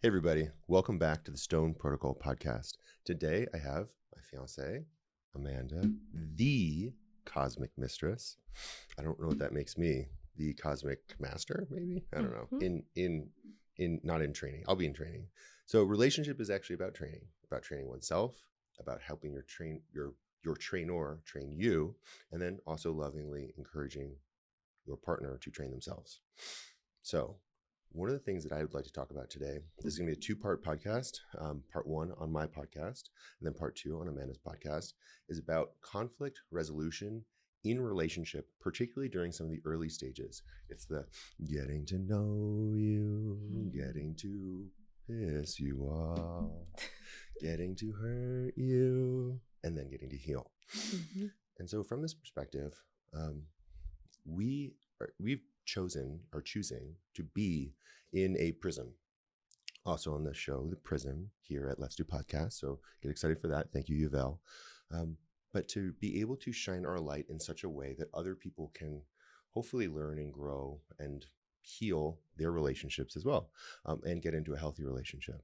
Hey everybody, welcome back to the Stone Protocol podcast. Today I have my fiancee, Amanda, the Cosmic Mistress. I don't know what that makes me. The Cosmic Master, maybe? I don't know. In not in training. I'll be in training. So relationship is actually about training oneself, about helping your trainer train you, and then also lovingly encouraging your partner to train themselves. So one of the things that I would like to talk about today, this is going to be a two-part podcast. Part one on my podcast, and then part two on Amanda's podcast, is about conflict resolution in relationship, particularly during some of the early stages. It's the getting to know you, getting to piss you off, getting to hurt you, and then getting to heal. Mm-hmm. And so from this perspective, we've choosing to be in a prism. Also on the show, The Prism, here at Let's Do Podcast. So get excited for that. Thank you, Yuval. But to be able to shine our light in such a way that other people can hopefully learn and grow and heal their relationships as well, and get into a healthy relationship.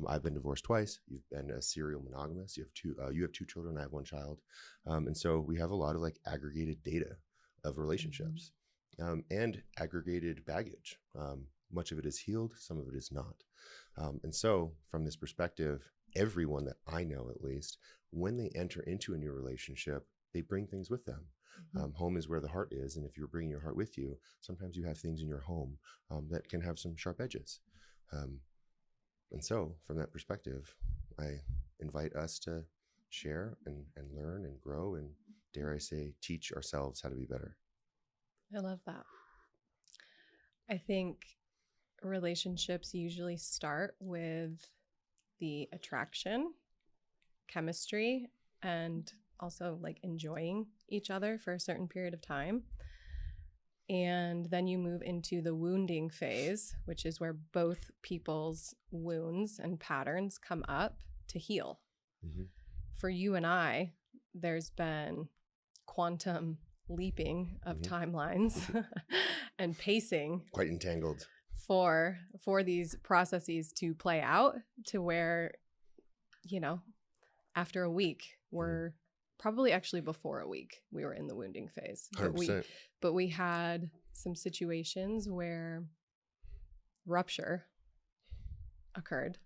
I've been divorced twice. You've been a serial monogamous. You have two children. I have one child. And so we have a lot of aggregated data of relationships. And aggregated baggage. Much of it is healed, some of it is not. And so from this perspective, everyone that I know, at least, when they enter into a new relationship, they bring things with them. Mm-hmm. Home is where the heart is. And if you're bringing your heart with you, sometimes you have things in your home that can have some sharp edges. And so from that perspective, I invite us to share and learn and grow and, dare I say, teach ourselves how to be better. I love that. I think relationships usually start with the attraction, chemistry, and also enjoying each other for a certain period of time. And then you move into the wounding phase, which is where both people's wounds and patterns come up to heal. Mm-hmm. For you and I, there's been quantum leaping of timelines and pacing, quite entangled, for these processes to play out, to where, after a week, we're probably actually before a week, we were in the wounding phase. 100%. But we had some situations where rupture occurred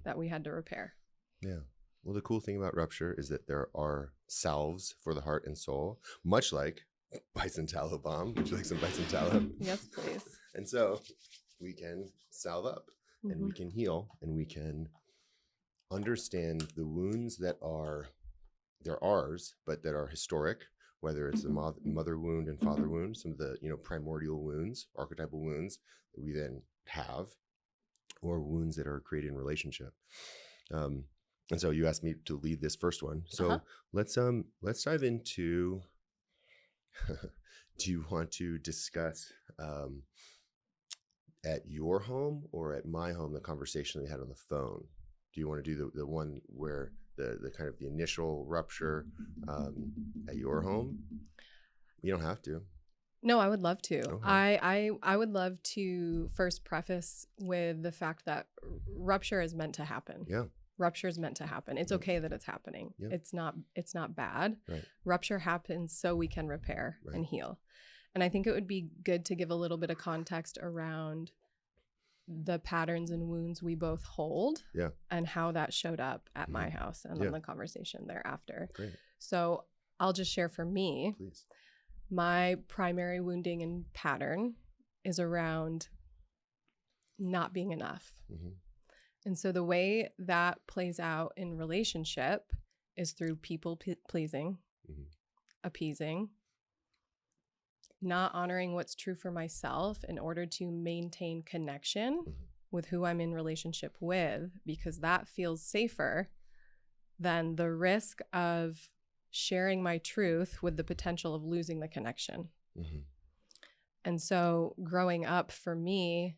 that we had to repair. Yeah. Well, the cool thing about Rupture is that there are salves for the heart and soul, much like bison tallow balm. Would you like some bison tallow? Yes, please. And so we can salve up and we can heal and we can understand the wounds that they're ours, but that are historic, whether it's the mother wound and father wound, some of the, primordial wounds, archetypal wounds that we then have, or wounds that are created in relationship. And so you asked me to lead this first one. So let's dive into, do you want to discuss at your home or at my home, the conversation we had on the phone? Do you want to do the one where the kind of the initial rupture at your home? You don't have to. No, I would love to. Okay. I would love to first preface with the fact that rupture is meant to happen. Yeah. Rupture is meant to happen. It's okay that it's happening. Yep. It's not bad. Right. Rupture happens so we can repair and heal. And I think it would be good to give a little bit of context around the patterns and wounds we both hold, and how that showed up at my house and then the conversation thereafter. Great. So I'll just share for me. Please. My primary wounding and pattern is around not being enough. Mm-hmm. And so the way that plays out in relationship is through people pleasing, appeasing, not honoring what's true for myself in order to maintain connection with who I'm in relationship with, because that feels safer than the risk of sharing my truth with the potential of losing the connection. Mm-hmm. And so growing up for me,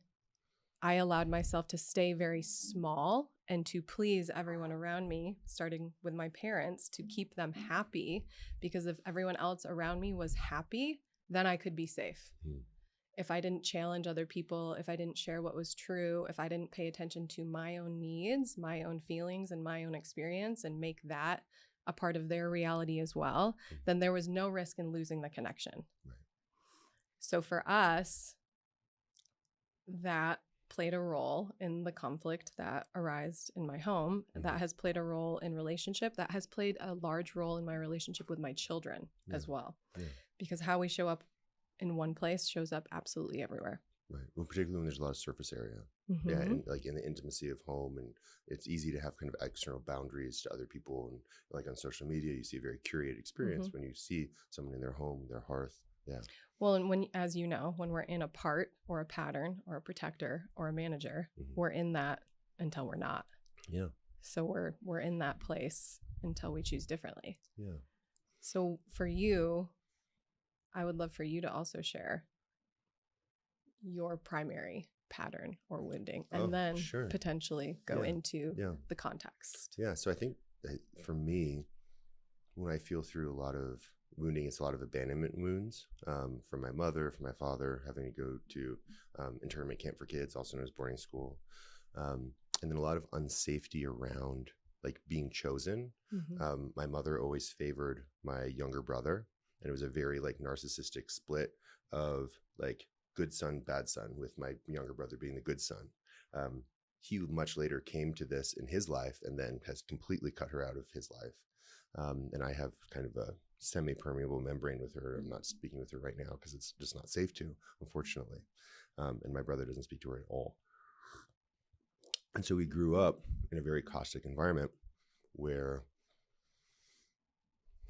I allowed myself to stay very small and to please everyone around me, starting with my parents, to keep them happy, because if everyone else around me was happy, then I could be safe. if I didn't challenge other people, if I didn't share what was true, if I didn't pay attention to my own needs, my own feelings, and my own experience and make that a part of their reality as well, then there was no risk in losing the connection. Right. So for us, that played a role in the conflict that arose in my home. That has played a role in relationship. That has played a large role in my relationship with my children as well. Yeah. Because how we show up in one place shows up absolutely everywhere. Right. Well, particularly when there's a lot of surface area. Yeah. And like in the intimacy of home, and it's easy to have kind of external boundaries to other people. And like on social media, you see a very curated experience when you see someone in their home, their hearth. Yeah. Well, and when, as you know, when we're in a part or a pattern or a protector or a manager, we're in that until we're not. Yeah. So we're in that place until we choose differently. Yeah. So for you, I would love for you to also share your primary pattern or wounding, and then potentially go into the context. Yeah. So I think for me, when I feel through a lot of wounding, it's a lot of abandonment wounds from my mother, from my father, having to go to internment camp for kids, also known as boarding school. And then a lot of unsafety around like being chosen. My mother always favored my younger brother, and it was a very like narcissistic split of like good son, bad son, with my younger brother being the good son. He much later came to this in his life and then has completely cut her out of his life. And I have kind of a semi-permeable membrane with her. I'm not speaking with her right now because it's just not safe to, unfortunately. And my brother doesn't speak to her at all. And so we grew up in a very caustic environment where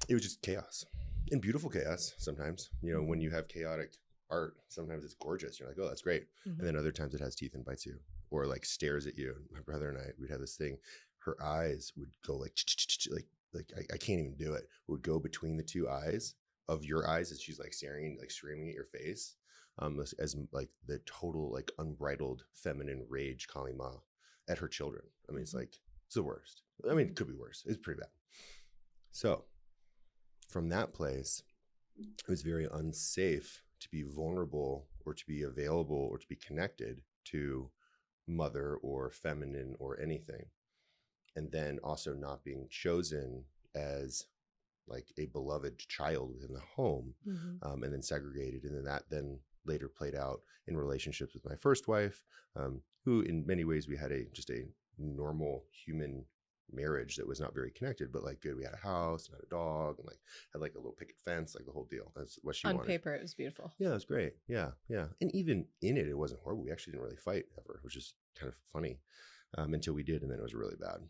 it was just chaos, and beautiful chaos sometimes. You know, when you have chaotic art, sometimes it's gorgeous. You're like, oh, that's great. And then other times it has teeth and bites you, or like stares at you. My brother and I, we'd have this thing. Her eyes would go like I can't even do it. It would go between the two eyes of your eyes as she's like staring, like screaming at your face, as like the total like unbridled feminine rage, Kalima, at her children. I mean, it's like, it's the worst. I mean, it could be worse. It's pretty bad. So from that place, it was very unsafe to be vulnerable or to be available or to be connected to mother or feminine or anything. And then also not being chosen as like a beloved child within the home, and then segregated. And then that then later played out in relationships with my first wife, who in many ways we had just a normal human marriage that was not very connected, but like good. We had a house and had a dog and like had like a little picket fence, like the whole deal. That's what she wanted. On paper, it was beautiful. Yeah, it was great. Yeah. And even in it, it wasn't horrible. We actually didn't really fight ever, which is kind of funny, until we did, and then it was really bad.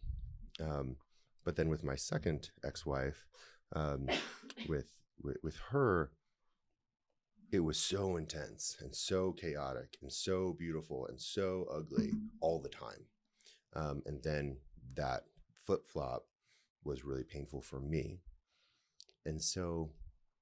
But then with my second ex-wife, with her, it was so intense and so chaotic and so beautiful and so ugly all the time. And then that flip-flop was really painful for me. And so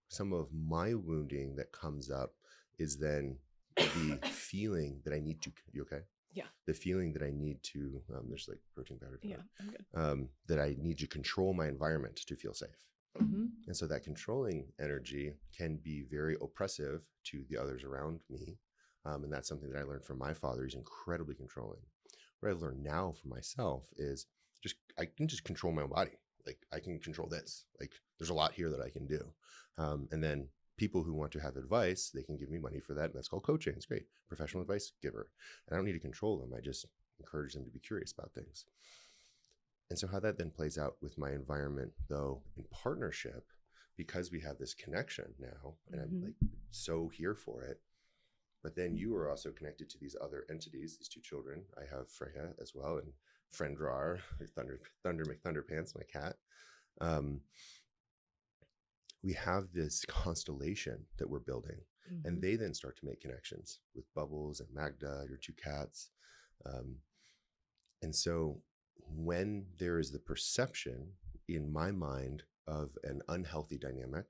some of my wounding that comes up is then the feeling that I need to, you okay? Yeah. The feeling that I need to, there's like protein powder. Yeah, I'm good. That I need to control my environment to feel safe. And so that controlling energy can be very oppressive to the others around me. And that's something that I learned from my father. He's incredibly controlling. What I've learned now for myself is I can just control my own body. Like I can control this. Like there's a lot here that I can do. And then people who want to have advice, they can give me money for that. And that's called coaching. It's great. Professional advice giver. And I don't need to control them. I just encourage them to be curious about things. And so how that then plays out with my environment, though, in partnership, because we have this connection now, and I'm like so here for it. But then you are also connected to these other entities, these two children. I have Freya as well, and Friendrar, Thunder McThunderpants, my cat. We have this constellation that we're building, and they then start to make connections with Bubbles and Magda, your two cats. And so when there is the perception in my mind of an unhealthy dynamic,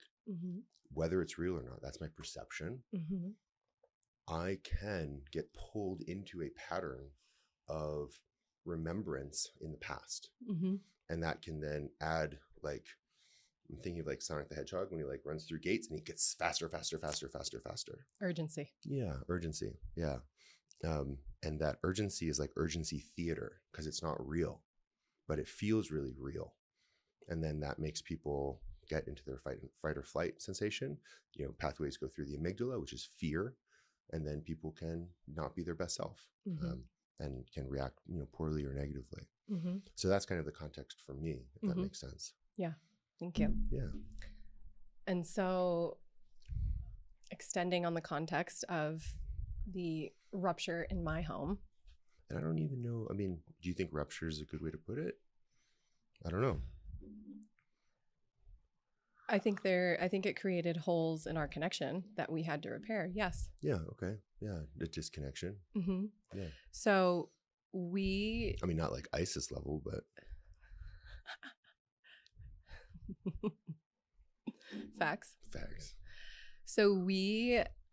whether it's real or not, that's my perception. I can get pulled into a pattern of remembrance in the past. And that can then add like I'm thinking of like Sonic the Hedgehog when he like runs through gates and he gets faster. Urgency. Yeah, urgency. Yeah. And that urgency is like urgency theater because it's not real, but it feels really real. And then that makes people get into their fight or flight sensation. You know, pathways go through the amygdala, which is fear, and then people can not be their best self, and can react, you know, poorly or negatively. So that's kind of the context for me, if that makes sense. Yeah. Thank you. Yeah. And so extending on the context of the rupture in my home. And I don't even know, I mean, do you think rupture is a good way to put it? I don't know. I think it created holes in our connection that we had to repair. Yes. Yeah. Okay. Yeah. The disconnection. Yeah. So I mean, not like ISIS level, but. Facts. So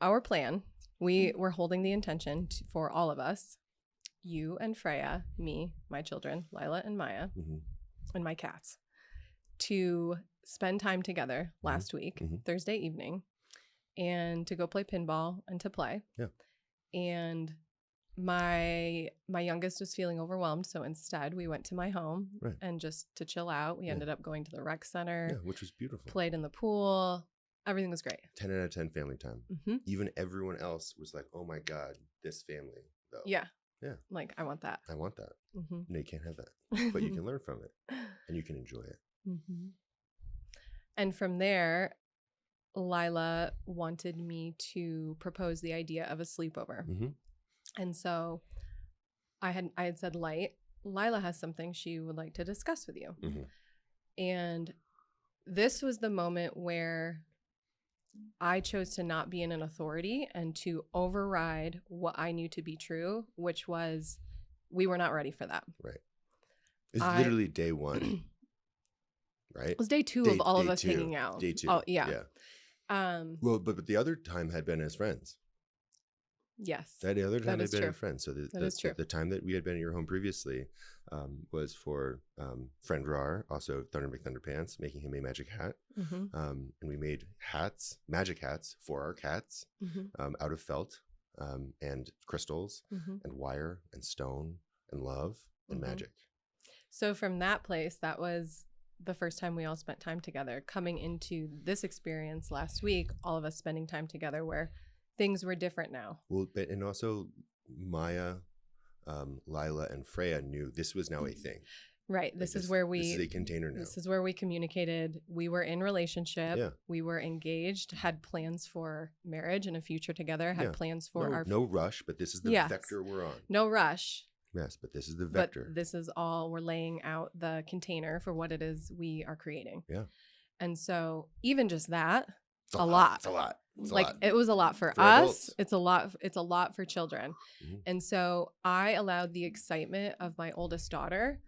our plan, we were holding the intention for all of us, you and Freya, me, my children, Lila and Maya, and my cats, to spend time together last week, Thursday evening, and to go play pinball and to play. Yeah. And my youngest was feeling overwhelmed, so instead we went to my home and just to chill out. We ended up going to the rec center, which was beautiful. Played in the pool. Everything was great. 10 out of 10 family time. Even everyone else was like, "Oh my God, this family though." Yeah. Yeah. Like, I want that. No, you can't have that, but you can learn from it and you can enjoy it. And from there, Lila wanted me to propose the idea of a sleepover. And so I had said, Lila has something she would like to discuss with you. And this was the moment where I chose to not be in an authority and to override what I knew to be true, which was we were not ready for that. Right. It's literally day one. Right? It was day two of all of us hanging out. Day two. Oh, yeah. Well, but the other time had been as friends. Yes. That other time had been as friends. So the time that we had been at your home previously was for friend Rar, also Thunder McThunderpants, making him a magic hat. And we made magic hats for our cats out of felt and crystals and wire and stone and love and magic. So from that place, that was the first time we all spent time together. Coming into this experience last week, all of us spending time together where things were different now. Well, and also Maya, Lila, and Freya knew this was now a thing. Right. This is a container now. This is where we communicated. We were in relationship. Yeah. We were engaged, had plans for marriage and a future together, had plans for no rush, but this is the vector we're on. No rush. Yes, but this is the vector. But this is all, we're laying out the container for what it is we are creating. Yeah. And so even just that, it's a lot. It's a lot. It was a lot for us. Adults. It's a lot for children. And so I allowed the excitement of my oldest daughter,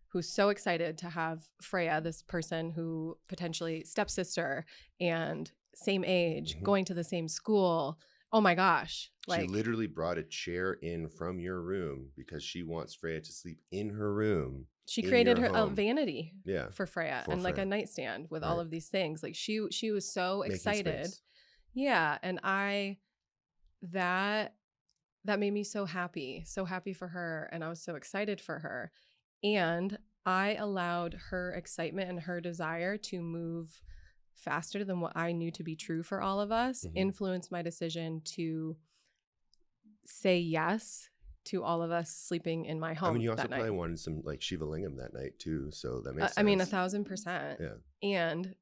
who's so excited to have Freya, this person who potentially stepsister and same age, going to the same school. Oh my gosh. She literally brought a chair in from your room because she wants Freya to sleep in her room. She created a vanity for Freya and like a nightstand with all of these things. Like she was so excited. Yeah. And that made me so happy for her. And I was so excited for her. And I allowed her excitement and her desire to move faster than what I knew to be true for all of us, influenced my decision to say yes to all of us sleeping in my home. I mean, you also probably wanted some like Shiva Lingam that night too, so that makes sense. I mean, 1,000%. Yeah. And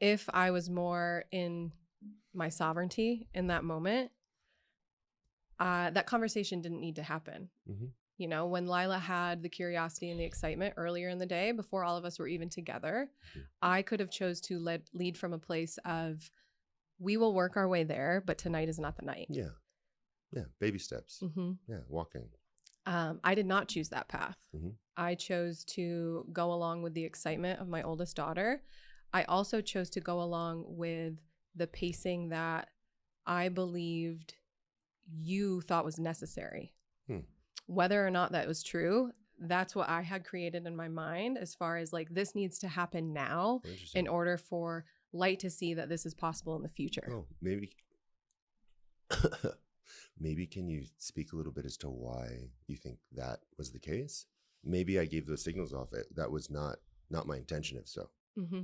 if I was more in my sovereignty in that moment, that conversation didn't need to happen. You know, when Lila had the curiosity and the excitement earlier in the day, before all of us were even together, I could have chose to lead from a place of, we will work our way there, but tonight is not the night. Yeah. Yeah. Baby steps. Yeah. Walking. I did not choose that path. I chose to go along with the excitement of my oldest daughter. I also chose to go along with the pacing that I believed you thought was necessary. Whether or not that was true, that's what I had created in my mind as far as like, this needs to happen now Interesting. in order for light to see that this is possible in the future. Oh, maybe. Maybe can you speak a little bit as to why you think that was the case? Maybe I gave those signals off. That was not my intention, if so. Mm-hmm.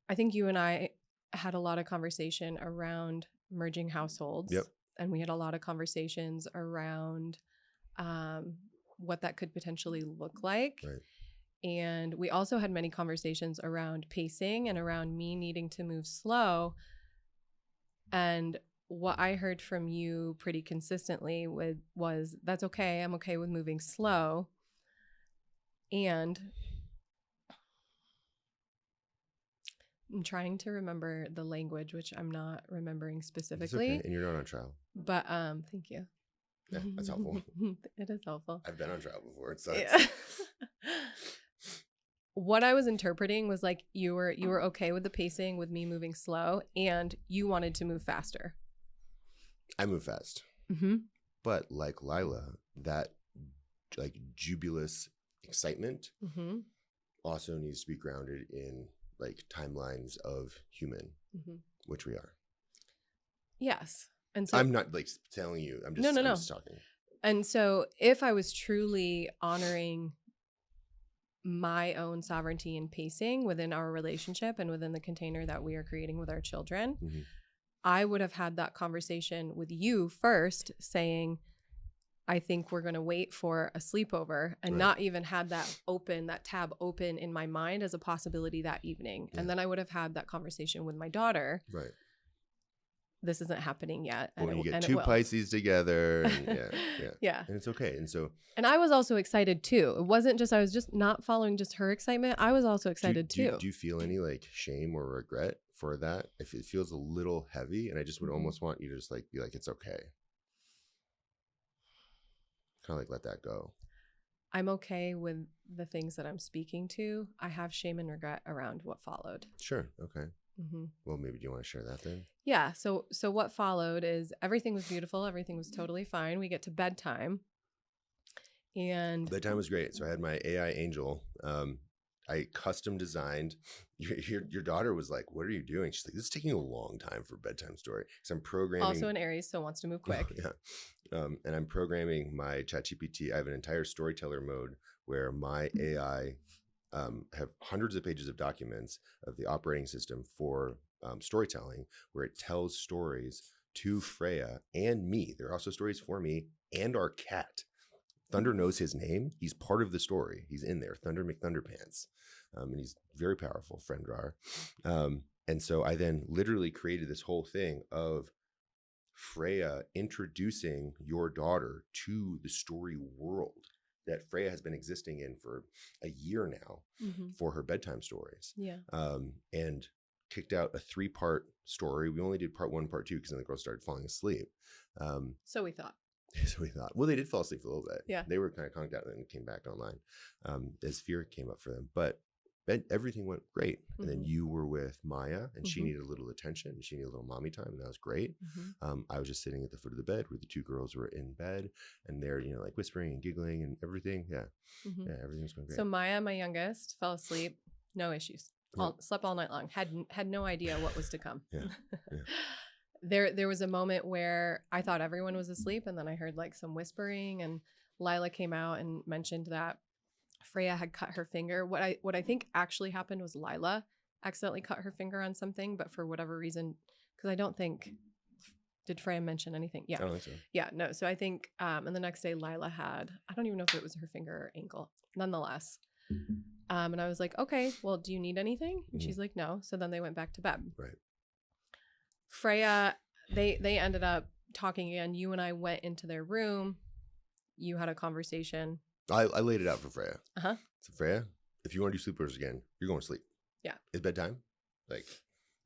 I think you and I had a lot of conversation around merging households. Yep. And we had a lot of conversations around what that could potentially look like. Right. And we also had many conversations around pacing and around me needing to move slow. And what I heard from you pretty consistently was that's okay. I'm okay with moving slow. And I'm trying to remember the language, which I'm not remembering specifically. It's okay. And you're not on trial. But thank you. Yeah, that's helpful. It is helpful. I've been on trial before. It sucks. Yeah. What I was interpreting was like you were okay with the pacing, with me moving slow, and you wanted to move faster. I move fast. Mm-hmm. But like Lila, that like jubilous excitement Mm-hmm. also needs to be grounded in like timelines of human, Mm-hmm. which we are. Yes. And so I'm not like telling you. I'm just, No. I'm just talking. And so if I was truly honoring my own sovereignty and pacing within our relationship and within the container that we are creating with our children, Mm-hmm. I would have had that conversation with you first, saying, I think we're going to wait for a sleepover, and Right. not even had that tab open in my mind as a possibility that evening. Yeah. And then I would have had that conversation with my daughter. Right. This isn't happening yet. When And you get and two will. Pisces together. And yeah. Yeah. And it's okay. And so And I was also excited too. It wasn't just, I was just not following just her excitement. I was also excited too. Do you feel any like shame or regret for that? If it feels a little heavy, and I just would Mhm. almost want you to just like be like, it's okay. Kind of like let that go. I'm okay with the things that I'm speaking to. I have shame and regret around what followed. Sure. Okay. Mm-hmm. Well, maybe do you want to share that then? Yeah. So what followed is everything was beautiful. Everything was totally fine. We get to bedtime. And Bedtime was great. So I had my AI angel. I custom designed. Your daughter was like, "What are you doing?" She's like, "This is taking a long time for a bedtime story." Because I'm programming. also an Aries, so wants to move quick. Yeah. And I'm programming my ChatGPT. I have an entire storyteller mode where my AI have hundreds of pages of documents of the operating system for storytelling, where it tells stories to Freya and me. There are also stories for me and our cat. Thunder knows his name. He's part of the story. He's in there, Thunder McThunderpants. And he's very powerful, Friendrar. And so I then literally created this whole thing of Freya introducing your daughter to the story world that Freya has been existing in for a year now Mm-hmm. for her bedtime stories. Yeah. And kicked out a 3-part story. We only did part 1, part 2, because then the girls started falling asleep. So we thought. So we thought, well, they did fall asleep for a little bit. Yeah. They were kind of conked out and then came back online as fear came up for them. But everything went great. And then Mhm. you were with Maya, and she Mhm. needed a little attention. And she needed a little mommy time, and that was great. Mm-hmm. I was just sitting at the foot of the bed where the 2 girls were in bed, and they're, like whispering and giggling and everything. Yeah. Mm-hmm. Yeah, everything was going great. So Maya, my youngest, fell asleep. No issues. Slept all night long. Had no idea what was to come. Yeah. Yeah. There was a moment where I thought everyone was asleep, and then I heard like some whispering, and Lila came out and mentioned that Freya had cut her finger. What I think actually happened was Lila accidentally cut her finger on something, but for whatever reason, because I don't think, did Freya mention anything? Yeah. I don't think so. Yeah, no. So I think, and the next day Lila had, I don't even know if it was her finger or ankle, nonetheless. And I was like, okay, well, do you need anything? And she's like, no. So then they went back to bed. Right. Freya, they ended up talking again. You and I went into their room. You had a conversation. I laid it out for Freya. Uh-huh. So Freya, if you want to do sleepovers again, you're going to sleep. Yeah. It's bedtime. Like,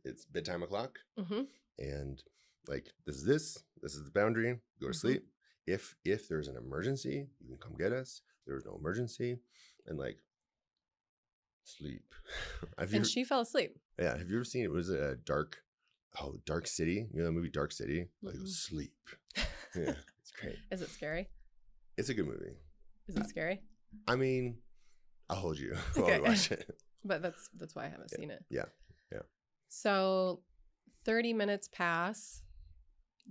it's bedtime o'clock. Mm-hmm. And like, this is the boundary. Go to sleep. If there's an emergency, you can come get us. There's no emergency. And like, sleep. And she fell asleep. Yeah. Have you ever seen, was it a Dark City? You know the movie Dark City? Like, sleep. Yeah. It's great. Is it scary? It's a good movie. Is it scary? I mean, I'll hold you while we watch it. But that's why I haven't seen it. Yeah. So 30 minutes pass.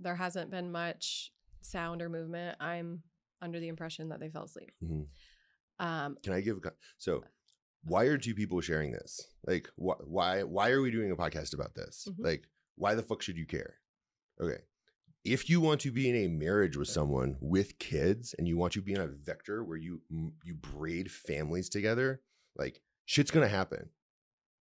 There hasn't been much sound or movement. I'm under the impression that they fell asleep. Mm-hmm. Can I give so why are two people sharing this? Like, why are we doing a podcast about this? Mm-hmm. Like, why the fuck should you care? Okay. If you want to be in a marriage with someone with kids and you want to be in a vector where you braid families together, like, shit's going to happen.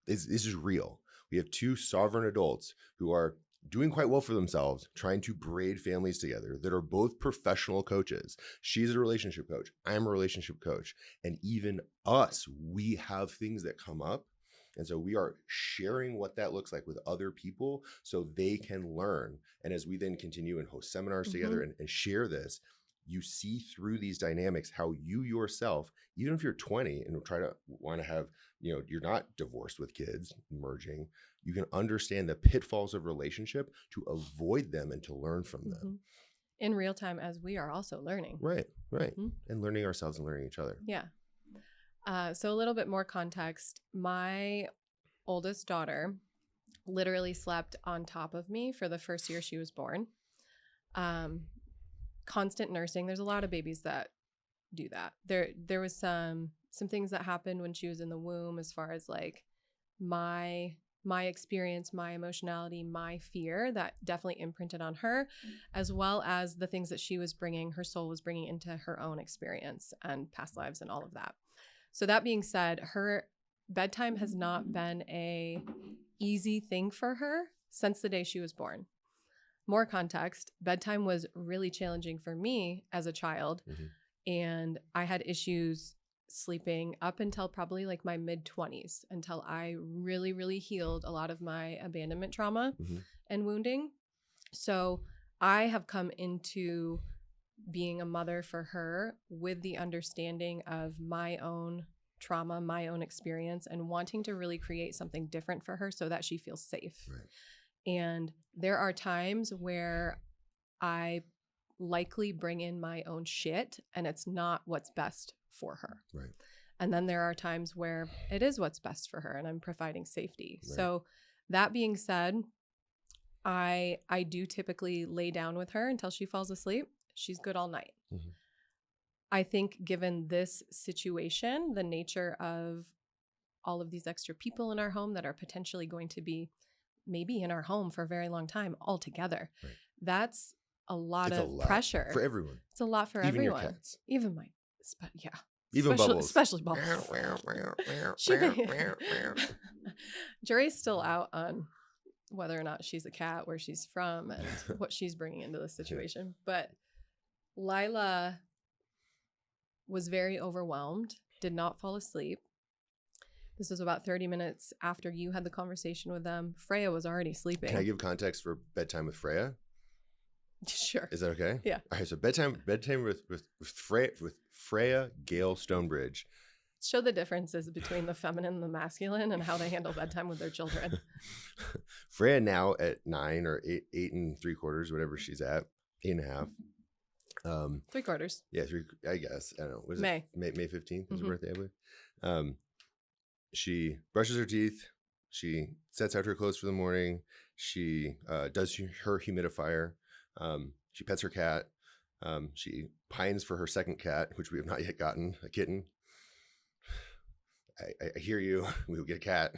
This is real. We have two sovereign adults who are doing quite well for themselves, trying to braid families together that are both professional coaches. She's a relationship coach. I'm a relationship coach. And even us, we have things that come up. And so we are sharing what that looks like with other people so they can learn. And as we then continue and host seminars together and share this, you see through these dynamics how you yourself, even if you're 20 and want to have, you're not divorced with kids, merging, you can understand the pitfalls of relationship to avoid them and to learn from them. In real time, as we are also learning. Right. And learning ourselves and learning each other. Yeah. So a little bit more context. My oldest daughter literally slept on top of me for the first year she was born. Constant nursing. There's a lot of babies that do that. There was some things that happened when she was in the womb as far as like my experience, my emotionality, my fear that definitely imprinted on her, as well as the things that her soul was bringing into her own experience and past lives and all of that. So that being said, her bedtime has not been a easy thing for her since the day she was born. More context, bedtime was really challenging for me as a child. And I had issues sleeping up until probably like my mid-20s, until I really, really healed a lot of my abandonment trauma and wounding. So I have come into being a mother for her with the understanding of my own trauma, my own experience, and wanting to really create something different for her so that she feels safe. Right. And there are times where I likely bring in my own shit and it's not what's best for her. Right. And then there are times where it is what's best for her and I'm providing safety. Right. So that being said, I do typically lay down with her until she falls asleep. She's good all night. I think given this situation, the nature of all of these extra people in our home that are potentially going to be maybe in our home for a very long time altogether, that's a lot of pressure for everyone. It's a lot for even everyone. Your cats. Even my, yeah. Even Bubbles. Especially Bubbles. Jury's still out on whether or not she's a cat, where she's from, and what she's bringing into the situation. But Lila was very overwhelmed, did not fall asleep. This was about 30 minutes after you had the conversation with them. Freya was already sleeping. Can I give context for bedtime with Freya? Sure. Is that okay? Yeah. All right. So bedtime with Freya Gale Stonebridge. Show the differences between the feminine and the masculine and how they handle bedtime with their children. Freya now at 9 or 8 and 3/4, whatever she's at, 8.5. 3/4. Yeah, 3. I guess I don't know. Was May. May 15th is her birthday, I believe. She brushes her teeth. She sets out her clothes for the morning. She does her humidifier. She pets her cat. She pines for her second cat, which we have not yet gotten, a kitten. I hear you. We will get a cat,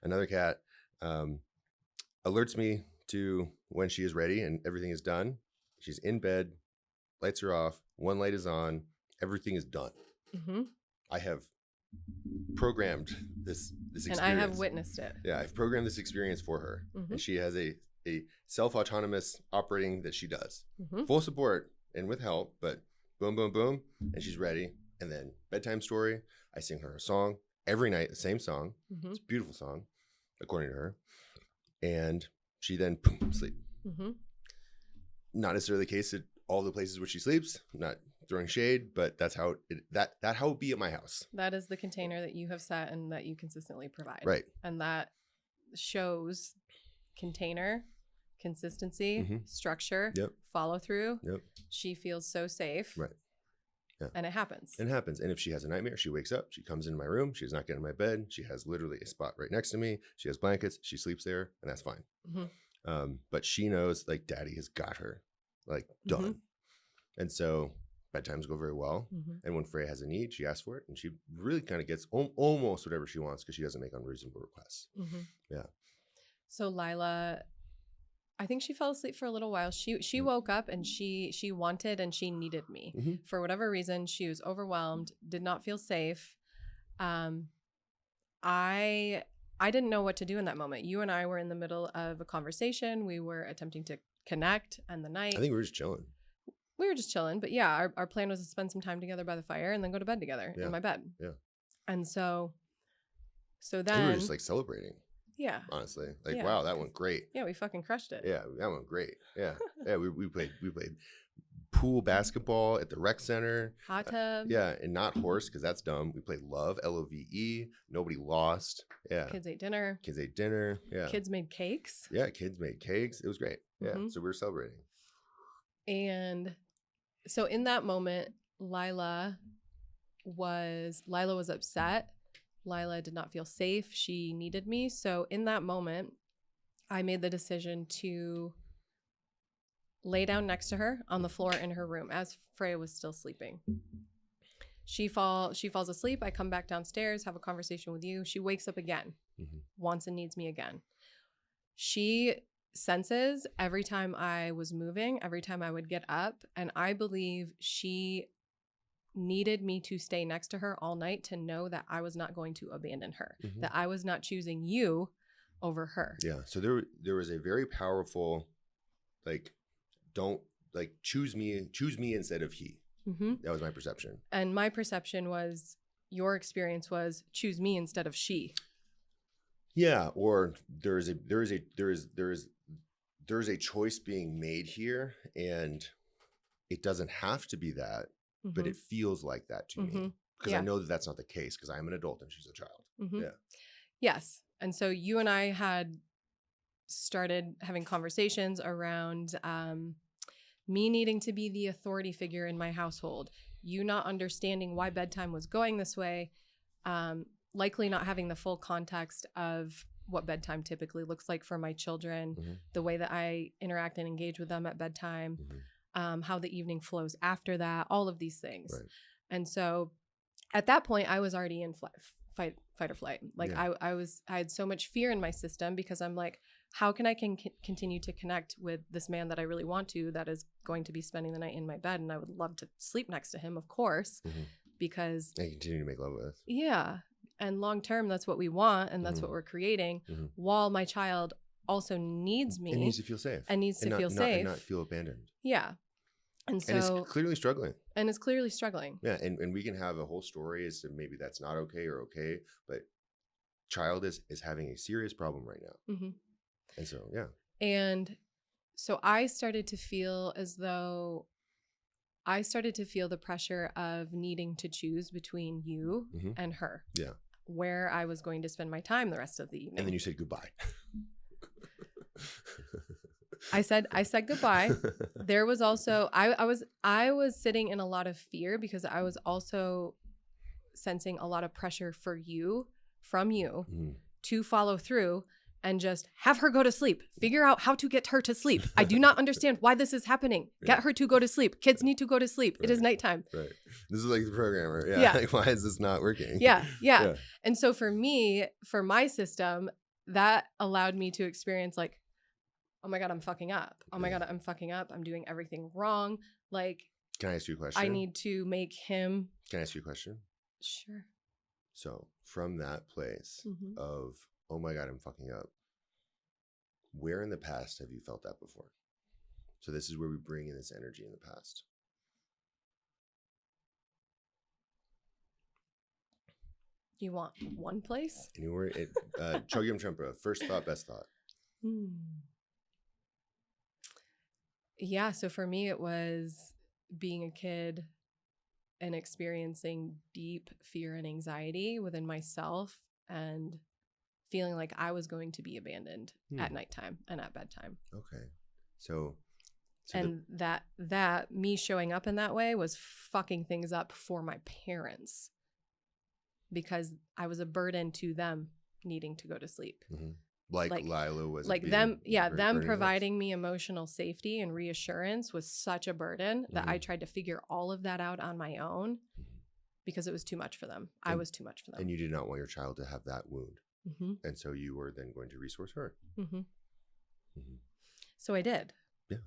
another cat. Alerts me to when she is ready and everything is done. She's in bed. Lights are off. One light is on. Everything is done. I have programmed this experience. And I have witnessed it. Yeah, I've programmed this experience for her. And she has a self-autonomous operating that she does. Full support and with help, but boom, boom, boom, and she's ready. And then bedtime story. I sing her a song every night, the same song. It's a beautiful song, according to her. And she then boom, sleep. Not necessarily the case at all the places where she sleeps. I'm not throwing shade, but that's how that how it be at my house. That is the container that you have set and that you consistently provide. Right. And that shows container, consistency, structure, follow through. She feels so safe. Right. Yeah. And it happens. It happens. And if she has a nightmare, she wakes up, she comes into my room, she does not get in my bed. She has literally a spot right next to me. She has blankets, she sleeps there, and that's fine. But she knows like daddy has got her, like done. And so bedtimes go very well. And when Freya has a need, she asks for it, and she really kind of gets almost whatever she wants because she doesn't make unreasonable requests. Yeah. So Lila, I think she fell asleep for a little while. She woke up and she wanted and she needed me. For whatever reason, she was overwhelmed, did not feel safe. I didn't know what to do in that moment. You and I were in the middle of a conversation. We were attempting to connect end the night. I think we were just chilling. We were just chilling. But yeah, our plan was to spend some time together by the fire and then go to bed together in my bed. Yeah. And so then we were just like celebrating. Yeah. Honestly. Like, wow, that went great. Yeah, we fucking crushed it. Yeah, that went great. Yeah. Yeah, we played pool basketball at the rec center. Hot tub. Yeah, and not horse because that's dumb. We played love, LOVE. Nobody lost. Yeah. Kids ate dinner. Yeah. Kids made cakes. Yeah, kids made cakes. It was great. Yeah. So we were celebrating. And so in that moment, Lila was upset. Lila did not feel safe. She needed me. So in that moment, I made the decision to lay down next to her on the floor in her room as Freya was still sleeping. She falls asleep. I come back downstairs, have a conversation with you. She wakes up again, wants and needs me again. She senses every time I was moving, every time I would get up, and I believe she needed me to stay next to her all night to know that I was not going to abandon her, that I was not choosing you over her. Yeah. So there was a very powerful, like, don't like choose me instead of he. That was my perception. And my perception was your experience was choose me instead of she. Yeah. Or there is a choice being made here, and it doesn't have to be that. But it feels like that to me because I know that that's not the case because I am an adult and she's a child. Yeah. Yes. And so you and I had started having conversations around me needing to be the authority figure in my household, you not understanding why bedtime was going this way, likely not having the full context of what bedtime typically looks like for my children, the way that I interact and engage with them at bedtime. How the evening flows after that, all of these things. Right. And so at that point, I was already in fight or flight. Like I had so much fear in my system because I'm like, how can I continue to connect with this man that I really want to, that is going to be spending the night in my bed. And I would love to sleep next to him, of course, because I continue to make love with. Yeah. And long term, that's what we want. And that's what we're creating while my child also needs me. It needs to feel safe. And needs to feel safe. And not feel abandoned. Yeah. And so it's clearly struggling. Yeah. And we can have a whole story as to maybe that's not okay or okay, but child is having a serious problem right now. And so, yeah. And so I started to feel as though the pressure of needing to choose between you and her. Yeah. Where I was going to spend my time the rest of the evening. And then you said goodbye. I said goodbye. There was also I was sitting in a lot of fear because I was also sensing a lot of pressure from you to follow through and just have her go to sleep. Figure out how to get her to sleep. I do not understand why this is happening. Get her to go to sleep. Kids need to go to sleep. Right. It is nighttime. Right. This is like the programmer. Yeah. Like, why is this not working? Yeah. And so for me, for my system, that allowed me to experience like, oh my God, I'm fucking up. Oh my God, I'm fucking up. I'm doing everything wrong. Like, can I ask you a question? I need to make him. Can I ask you a question? Sure. So from that place of, oh my God, I'm fucking up, where in the past have you felt that before? So this is where we bring in this energy in the past. You want one place? Anywhere. Chogyam Trempa, first thought, best thought. Yeah, so for me, it was being a kid and experiencing deep fear and anxiety within myself and feeling like I was going to be abandoned at nighttime and at bedtime. Okay. So So And that me showing up in that way was fucking things up for my parents because I was a burden to them needing to go to sleep. like Lila was like them providing me emotional safety and reassurance was such a burden that I tried to figure all of that out on my own because it was too much for them. I was too much for them. And you did not want your child to have that wound. And so you were then going to resource her. So I did. Yeah.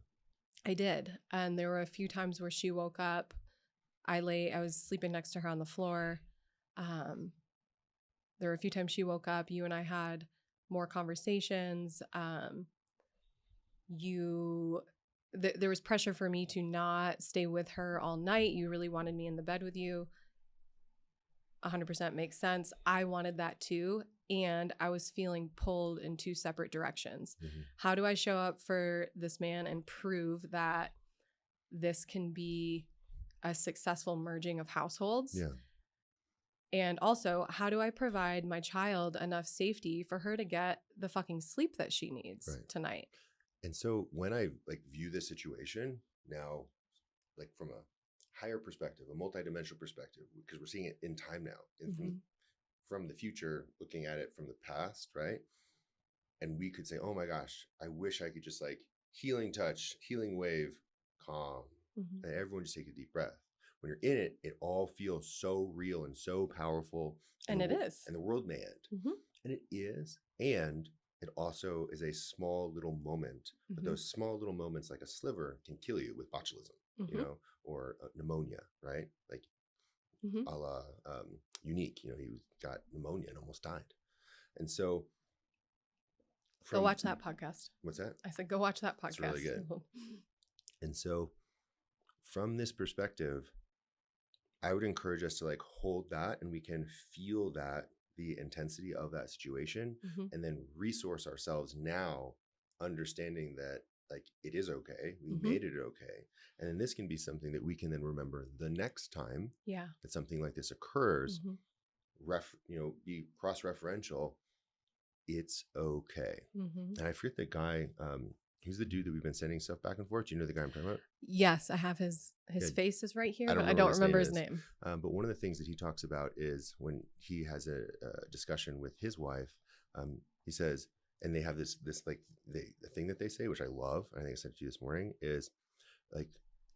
I did. And there were a few times where she woke up. I was sleeping next to her on the floor. There were a few times she woke up. You and I had more conversations. There was pressure for me to not stay with her all night. You really wanted me in the bed with you. 100% makes sense. I wanted that too. And I was feeling pulled in two separate directions. How do I show up for this man and prove that this can be a successful merging of households? Yeah. And also, how do I provide my child enough safety for her to get the fucking sleep that she needs tonight? And so when I view this situation now, from a higher perspective, a multidimensional perspective, because we're seeing it in time now, and from the future, looking at it from the past, right? And we could say, oh my gosh, I wish I could just healing touch, healing wave, calm, and everyone just take a deep breath. When you're in it, it all feels so real and so powerful. And it is. And the world may end. And it is. And it also is a small little moment. But those small little moments, like a sliver, can kill you with botulism, or pneumonia, right? A la Unique, he got pneumonia and almost died. And so go watch that podcast. What's that? I said, go watch that podcast. It's really good. And so from this perspective, I would encourage us to hold that, and we can feel that, the intensity of that situation, and then resource ourselves now, understanding that it is okay. We made it okay. And then this can be something that we can then remember the next time that something like this occurs, be cross-referential. It's okay. And I forget the guy, who's the dude that we've been sending stuff back and forth. Do you know the guy I'm talking about? Yes, I have his face is right here, but I don't remember his name. But one of the things that he talks about is when he has a discussion with his wife, he says, and they have this the thing that they say, which I love, and I think I said to you this morning, is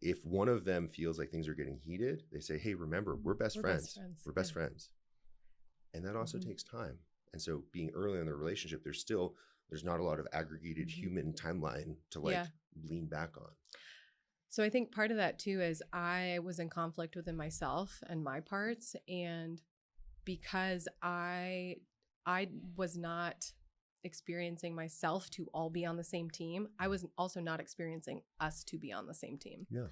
if one of them feels like things are getting heated, they say, hey, remember, we're best friends. We're best friends. And that also takes time. And so being early in the relationship, there's not a lot of aggregated human timeline to lean back on. So I think part of that too is I was in conflict within myself and my parts. And because I was not experiencing myself to all be on the same team, I was also not experiencing us to be on the same team. Yeah.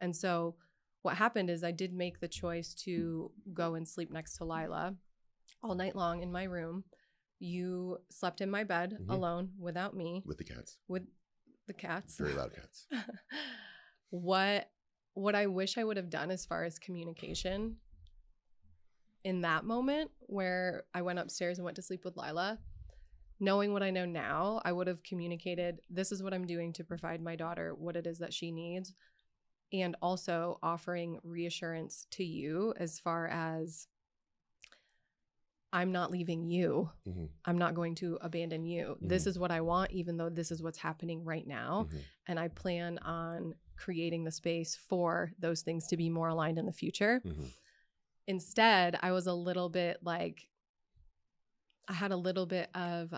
And so what happened is I did make the choice to go and sleep next to Lila all night long in my room. You slept in my bed alone without me. With the cats. With the cats. Very loud cats. What I wish I would have done as far as communication in that moment where I went upstairs and went to sleep with Lila, knowing what I know now, I would have communicated, this is what I'm doing to provide my daughter what it is that she needs, and also offering reassurance to you as far as I'm not leaving you. I'm not going to abandon you. This is what I want, even though this is what's happening right now. And I plan on creating the space for those things to be more aligned in the future. Instead, I was a little bit I had a little bit of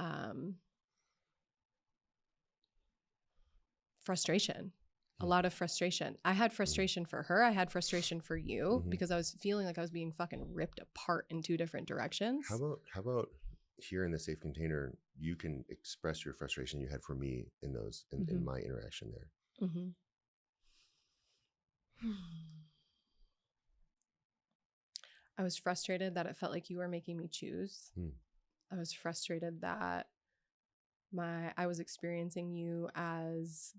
frustration. A lot of frustration. I had frustration for her. I had frustration for you because I was feeling like I was being fucking ripped apart in two different directions. How about here in the safe container, you can express your frustration you had for me in those, in my interaction there. I was frustrated that it felt like you were making me choose. I was frustrated that I was experiencing you as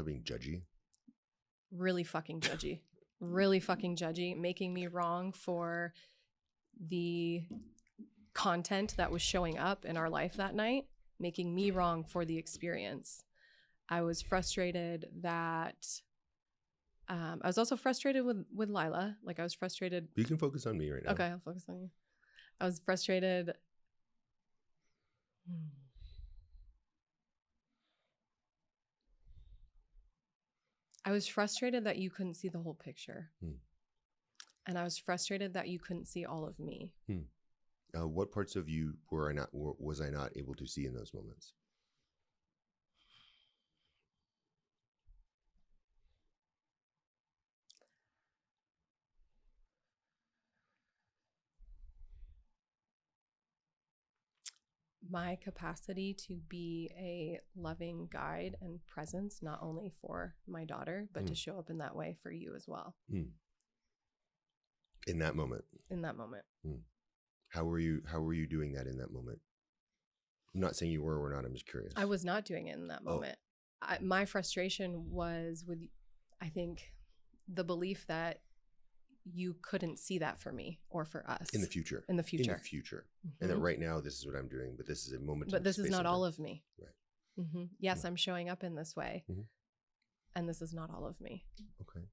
being judgy. Really fucking judgy. Really fucking judgy, making me wrong for the content that was showing up in our life that night, making me wrong for the experience. I was frustrated that I was also frustrated with Lila. Like I was frustrated. You can focus on me right now. Okay, I'll focus on you. I was frustrated. I was frustrated that you couldn't see the whole picture. And I was frustrated that you couldn't see all of me. What parts of you was I not able to see in those moments? My capacity to be a loving guide and presence, not only for my daughter, but to show up in that way for you as well. In that moment. In that moment. How were you doing that in that moment? I'm not saying you were or not. I'm just curious. I was not doing it in that moment. My frustration was with, I think, the belief that you couldn't see that for me or for us. In the future. In the future. And that right now, this is what I'm doing, but this is a moment. But this is not all of me. Right. Yes, I'm showing up in this way. And this is not all of me. Okay.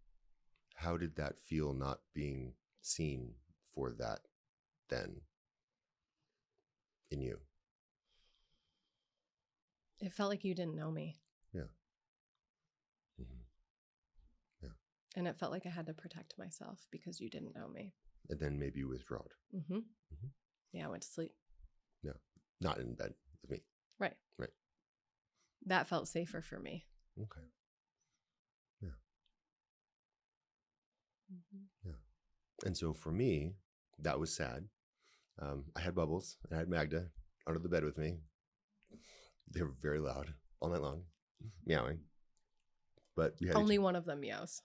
How did that feel not being seen for that then in you? It felt like you didn't know me. Yeah. And it felt like I had to protect myself because you didn't know me. And then maybe you withdrew. Yeah, I went to sleep. Yeah. Not in bed with me. Right. That felt safer for me. Okay. Yeah. Yeah. And so for me, that was sad. I had Bubbles and I had Magda under the bed with me. They were very loud all night long, meowing. But we had only one of them meows.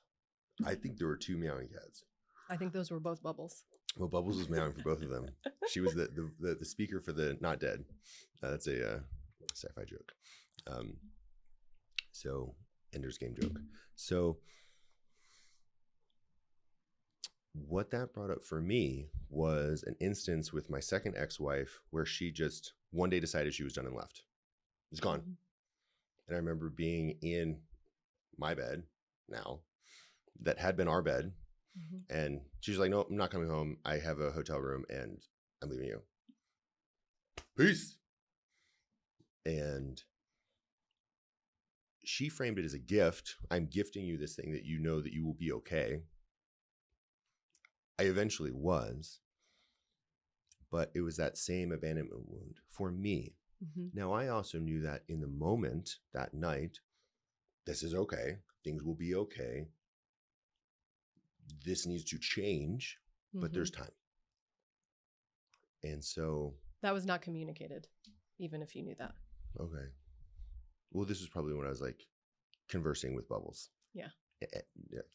I think there were 2 meowing cats. I think those were both Bubbles. Well, Bubbles was meowing for both of them. She was the speaker for the not dead. That's a sci-fi joke. So Ender's Game joke. So what that brought up for me was an instance with my second ex-wife where she just one day decided she was done and left. It's gone. And I remember being in my bed now that had been our bed. And she's like, no, I'm not coming home. I have a hotel room and I'm leaving you. Peace. And she framed it as a gift. I'm gifting you this thing that you know that you will be okay. I eventually was. But it was that same abandonment wound for me. Now, I also knew that in the moment, that night, this is okay. Things will be okay. This needs to change, but there's time. And so... That was not communicated, even if you knew that. Okay. Well, this was probably when I was like conversing with Bubbles. Yeah.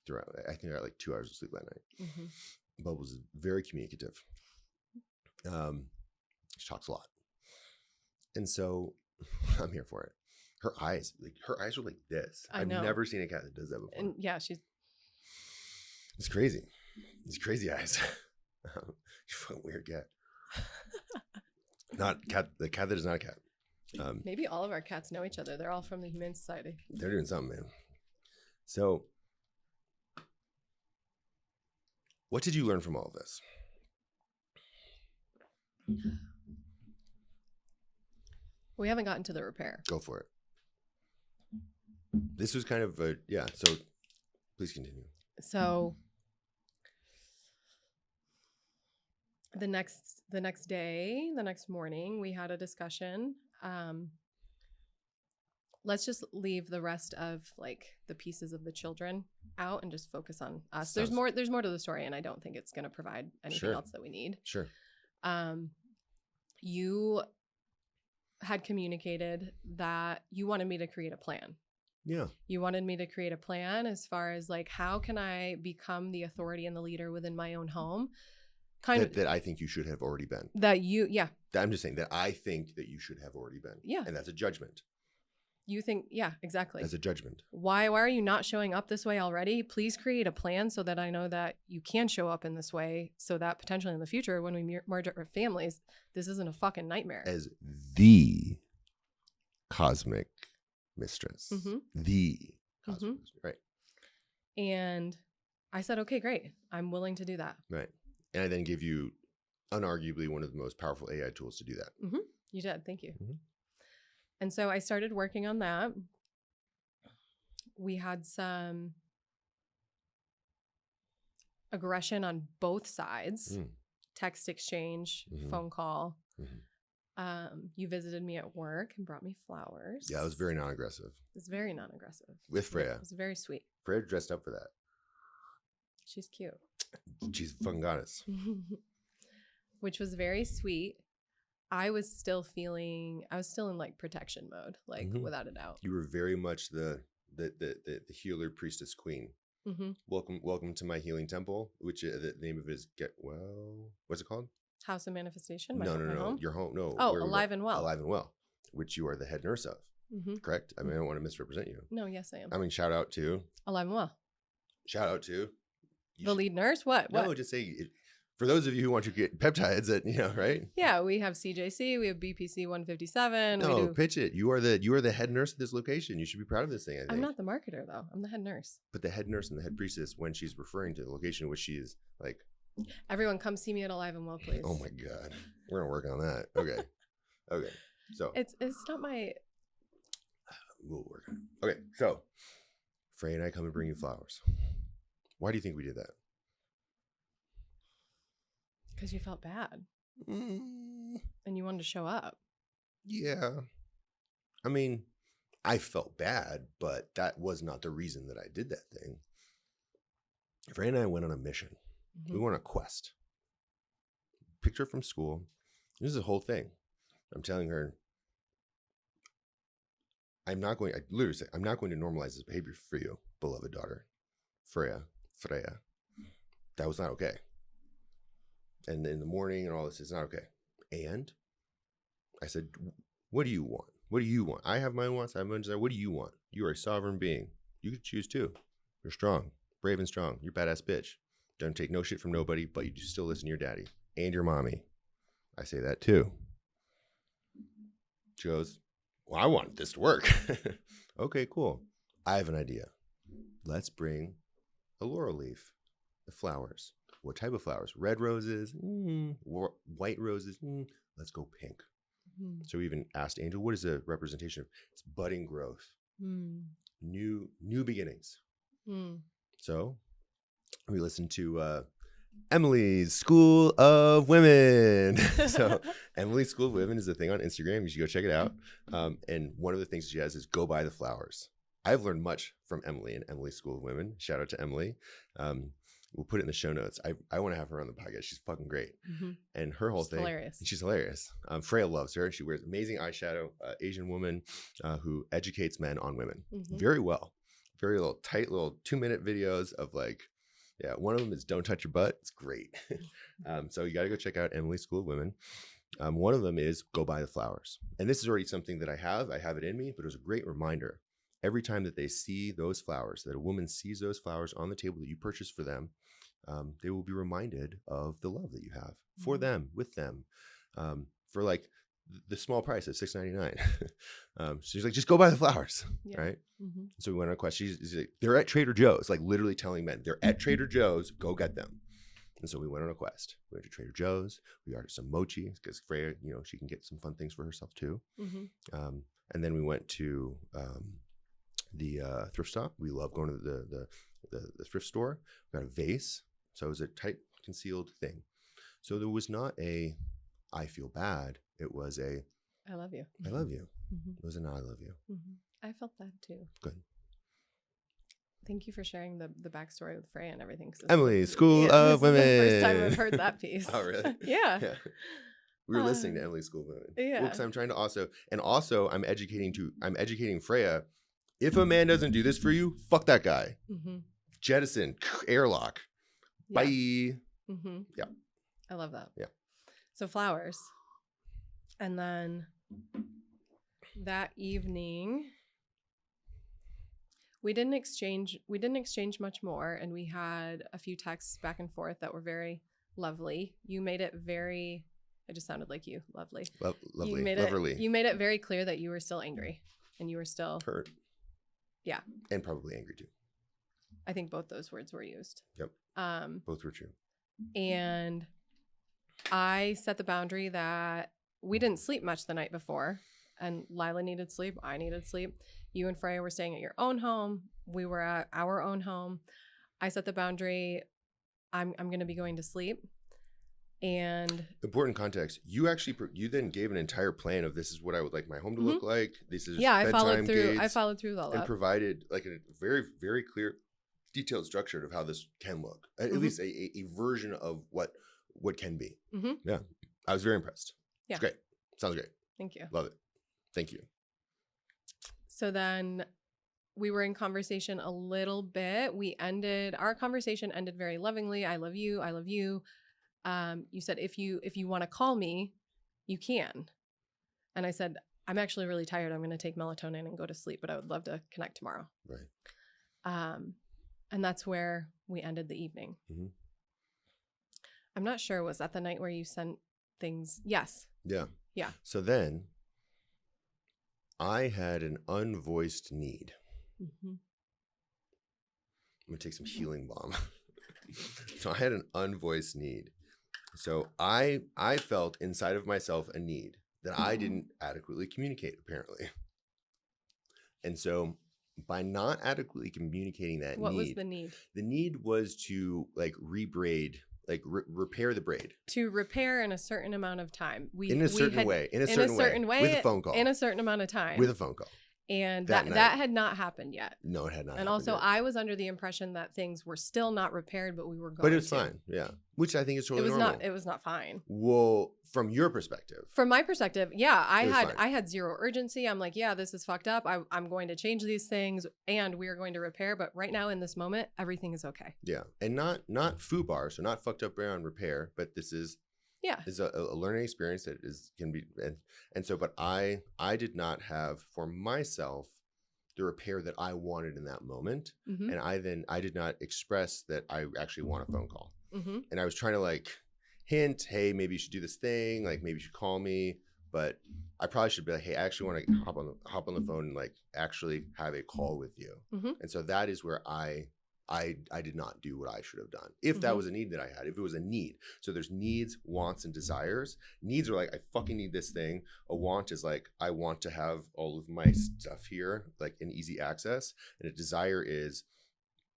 Throughout. I think I got like 2 hours of sleep that night. Bubbles is very communicative. She talks a lot. And so I'm here for it. Her eyes were like this. I've never seen a cat that does that before. And yeah, it's crazy. These crazy eyes. She's a weird cat. Not cat. The cat that is not a cat. Maybe all of our cats know each other. They're all from the Humane Society. They're doing something, man. So, what did you learn from all of this? We haven't gotten to the repair. Go for it. This was kind of a, so please continue. So the next day, the next morning, we had a discussion. Let's just leave the rest of like the pieces of the children out and just focus on us. There's more to the story, and I don't think it's going to provide anything else that we need. Sure. You had communicated that you wanted me to create a plan. Yeah. You wanted me to create a plan as far as like, how can I become the authority and the leader within my own home? That I think you should have already been. I'm just saying that I think that you should have already been. Yeah. And that's a judgment. You think, yeah, exactly. As a judgment. Why are you not showing up this way already? Please create a plan so that I know that you can show up in this way so that potentially in the future, when we merge our families, this isn't a fucking nightmare. As the Cosmic Mistress. Mhm. The Cosmic Mhm. Mistress. Right. And I said, okay, great. I'm willing to do that. Right. And I then gave you unarguably one of the most powerful AI tools to do that. Mm-hmm. You did. Thank you. Mhm. And so I started working on that. We had some aggression on both sides, text exchange, phone call. You visited me at work and brought me flowers. Yeah, it was very non-aggressive. It was very non-aggressive. With Freya. It was very sweet. Freya dressed up for that. She's cute. She's a fucking goddess. Which was very sweet. I was still in like protection mode, like without a doubt. You were very much the healer, priestess, queen. Welcome to my healing temple, which the name of it is what's it called? House of Manifestation. No, home? your home. No. Oh, Alive and Well. Alive and Well, which you are the head nurse of. Correct? I mean, I don't want to misrepresent you. No, yes, I am. I mean, shout out to Alive and Well. Shout out to the lead nurse. What? No, just say for those of you who want to get peptides, that right? Yeah, we have CJC, we have BPC 157. No, pitch it. You are the head nurse at this location. You should be proud of this thing. I think. I'm not the marketer though. I'm the head nurse. But the head nurse and the head priestess, when she's referring to the location, which she is like, everyone come see me at Alive and Well, please. Oh my God, we're gonna work on that. Okay, okay. So it's not my. We'll work on it. Okay, so Frey and I come and bring you flowers. Why do you think we did that? Because you felt bad. And you wanted to show up. Yeah. I mean, I felt bad, but that was not the reason that I did that thing. Frey and I went on a mission. We went on a quest. Picked her from school. This is a whole thing. I'm telling her, I literally say, I'm not going to normalize this behavior for you, beloved daughter. Freya. That was not okay. And in the morning and all this is not okay. And I said, what do you want? What do you want? I have my wants. I have my desire. What do you want? You are a sovereign being. You can choose too. You're strong, brave and strong. You're a badass bitch. Don't take no shit from nobody, but you do still listen to your daddy and your mommy. I say that too. She goes, well, I want this to work. Okay, cool. I have an idea. Let's bring a laurel leaf, the flowers. What type of flowers? Red roses, white roses. Let's go pink. So we even asked Angel, what is a representation of? It's budding growth, new beginnings. So we listened to Emily's School of Women. So Emily's School of Women is a thing on Instagram. You should go check it out. And one of the things she has is go buy the flowers. I've learned much from Emily and Emily's School of Women. Shout out to Emily. We'll put it in the show notes. I want to have her on the podcast. She's fucking great. And her whole thing. Hilarious. She's hilarious. Freya loves her. She wears amazing eyeshadow. Asian woman who educates men on women very well. Very little tight little 2-minute videos of like, yeah, one of them is don't touch your butt. It's great. So you got to go check out Emily's School of Women. One of them is go buy the flowers. And this is already something that I have it in me, but it was a great reminder. Every time that they see those flowers, that a woman sees those flowers on the table that you purchased for them, they will be reminded of the love that you have for them, with them, for like the small price of $6.99. She's like, just go buy the flowers, right? So we went on a quest. She's like, they're at Trader Joe's, like literally telling men, they're at Trader Joe's, go get them. And so we went on a quest. We went to Trader Joe's. We ordered some mochi because Freya, she can get some fun things for herself too. And then we went to the thrift stop. We love going to the thrift store. We got a vase. So it was a tight concealed thing. So there was not a I feel bad. It was a I love you. I love you. It was an I love you. I felt that too. Good. Thank you for sharing the backstory with Freya and everything. Emily's School of Women. This is the first time I've heard that piece. Oh, really? Yeah. We were listening to Emily's School of Women. Yeah. Because I'm trying to also I'm educating Freya. If a man doesn't do this for you, fuck that guy. Jettison, airlock. Yeah. Bye. Yeah. I love that. Yeah. So flowers. And then that evening we didn't exchange much more, and we had a few texts back and forth that were very lovely. You made it I just sounded like you, lovely. Lovely. You made it very clear that you were still angry. and you were still hurt. Yeah. And probably angry too. I think both those words were used. Yep. Both were true. And I set the boundary that we didn't sleep much the night before, and Lila needed sleep. I needed sleep. You and Freya were staying at your own home. We were at our own home. I set the boundary. I'm going to be going to sleep. And important context, you then gave an entire plan of this is what I would like my home to look like. This is I followed through all that. And provided like a very, very clear, detailed structure of how this can look. At least a version of what can be. Yeah. I was very impressed. Yeah. It's great. Sounds great. Thank you. Love it. Thank you. So then we were in conversation a little bit. Our conversation ended very lovingly. I love you. I love you. You said, if you want to call me, you can. And I said, I'm actually really tired. I'm going to take melatonin and go to sleep, but I would love to connect tomorrow. Right. And that's where we ended the evening. I'm not sure. Was that the night where you sent things? Yes. Yeah. Yeah. So then I had an unvoiced need. I'm going to take some healing balm. So I had an unvoiced need. So I felt inside of myself a need that I didn't adequately communicate, apparently. And so by not adequately communicating that what was the need? The need was to like rebraid, like repair the braid. To repair in a certain amount of time. In a certain way. With a phone call. In a certain amount of time. With a phone call. And that had not happened yet. No, it had not. And also, yet. I was under the impression that things were still not repaired, but we were going. But it was fine, yeah. Which I think is totally normal. It was not fine. Well, from your perspective. From my perspective, yeah, I had zero urgency. I'm like, yeah, this is fucked up. I'm going to change these things, and we are going to repair. But right now, in this moment, everything is okay. Yeah, and not FUBAR, so not fucked up around repair, but this is. Yeah, is a learning experience that can be, and so, but I did not have for myself the repair that I wanted in that moment. And I did not express that I actually want a phone call. And I was trying to like hint, hey, maybe you should do this thing. Like maybe you should call me, but I probably should be like, hey, I actually want to hop on the phone and like actually have a call with you. And so that is where I did not do what I should have done. If that was a need that I had, if it was a need. So there's needs, wants, and desires. Needs are like, I fucking need this thing. A want is like, I want to have all of my stuff here, like in easy access. And a desire is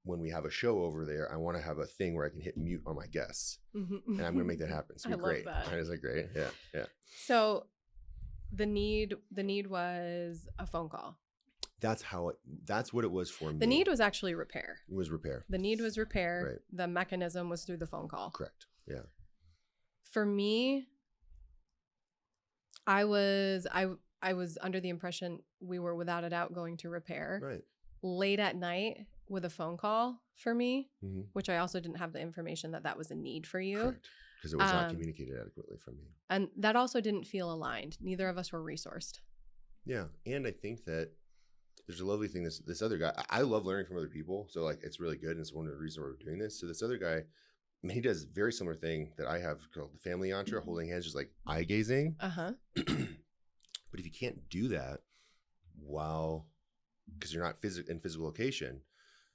when we have a show over there, I want to have a thing where I can hit mute on my guests. And I'm going to make that happen. It's going to be great. Love that. Is that great? Yeah. Yeah. So the need was a phone call. That's what it was for me. The need was actually repair. It was repair. The need was repair. Right. The mechanism was through the phone call. Correct. Yeah. For me, I was under the impression we were without a doubt going to repair. Right. Late at night with a phone call for me, which I also didn't have the information that was a need for you. Correct. Because it was not communicated adequately from me. And that also didn't feel aligned. Neither of us were resourced. Yeah. And I think that there's a lovely thing. This other guy, I love learning from other people. So like, it's really good. And it's one of the reasons we're doing this. So this other guy, I mean, he does a very similar thing that I have called the family yantra, holding hands, just like eye gazing. But if you can't do that because you're not in physical location,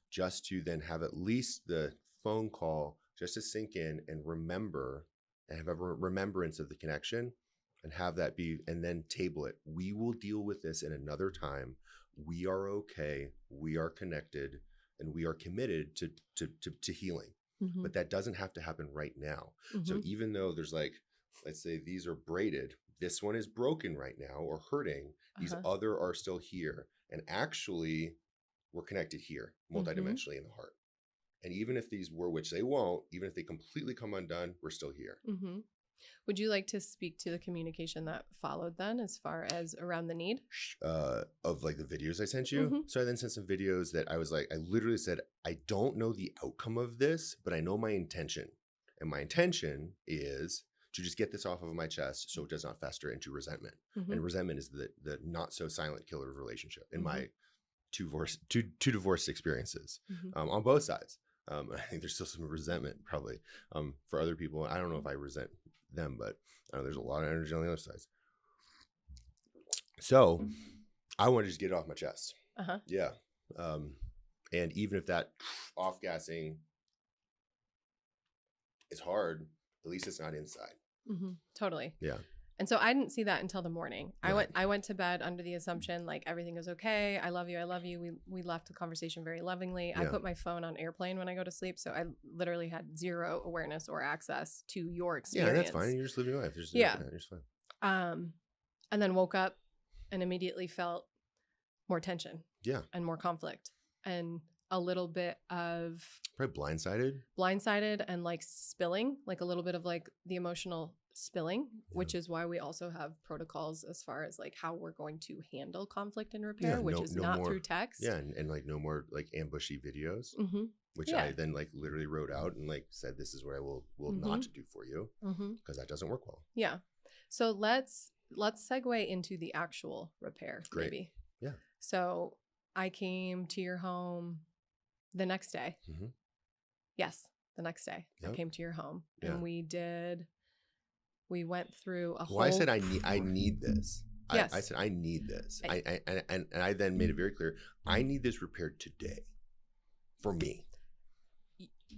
just to then have at least the phone call just to sink in and remember and have a remembrance of the connection and have that be, and then table it. We will deal with this in another time. We are okay. We are connected, and we are committed to healing. But that doesn't have to happen right now. So even though there's like, let's say these are braided, this one is broken right now or hurting. These other are still here, and actually, we're connected here, multidimensionally in the heart. And even if these were, which they won't, even if they completely come undone, we're still here. Would you like to speak to the communication that followed then as far as around the need? Of like the videos I sent you? So I then sent some videos that I was like, I literally said, I don't know the outcome of this, but I know my intention. And my intention is to just get this off of my chest so it does not fester into resentment. And resentment is the not so silent killer of relationship in my two divorced experiences on both sides. I think there's still some resentment probably for other people. I don't know if I resent them, but I know there's a lot of energy on the other side. So I want to just get it off my chest. Uh-huh. Yeah. And even if that off gassing is hard, at least it's not inside. Totally. Yeah. And so I didn't see that until the morning. Right. I went to bed under the assumption like everything is okay. I love you. I love you. We left the conversation very lovingly. I Yeah. put my phone on airplane when I go to sleep, so I literally had zero awareness or access to your experience. Yeah, that's fine. You're just living your life. Yeah. You're just fine. And then woke up and immediately felt more tension. Yeah. And more conflict and a little bit of Probably blindsided and like spilling, like a little bit of like the emotional spilling, which is why we also have protocols as far as like how we're going to handle conflict and repair, which is not more, through text. Yeah. And like no more like ambushy videos, which I then like literally wrote out and like said, this is what I will not to do for you because that doesn't work well. Yeah. So let's segue into the actual repair. Great. Maybe. Yeah. So I came to your home the next day. Yes. The next day I came to your home and we went through a whole. Well, I said I need this. Yes. I said I need this. And I then made it very clear. I need this repaired today, for me.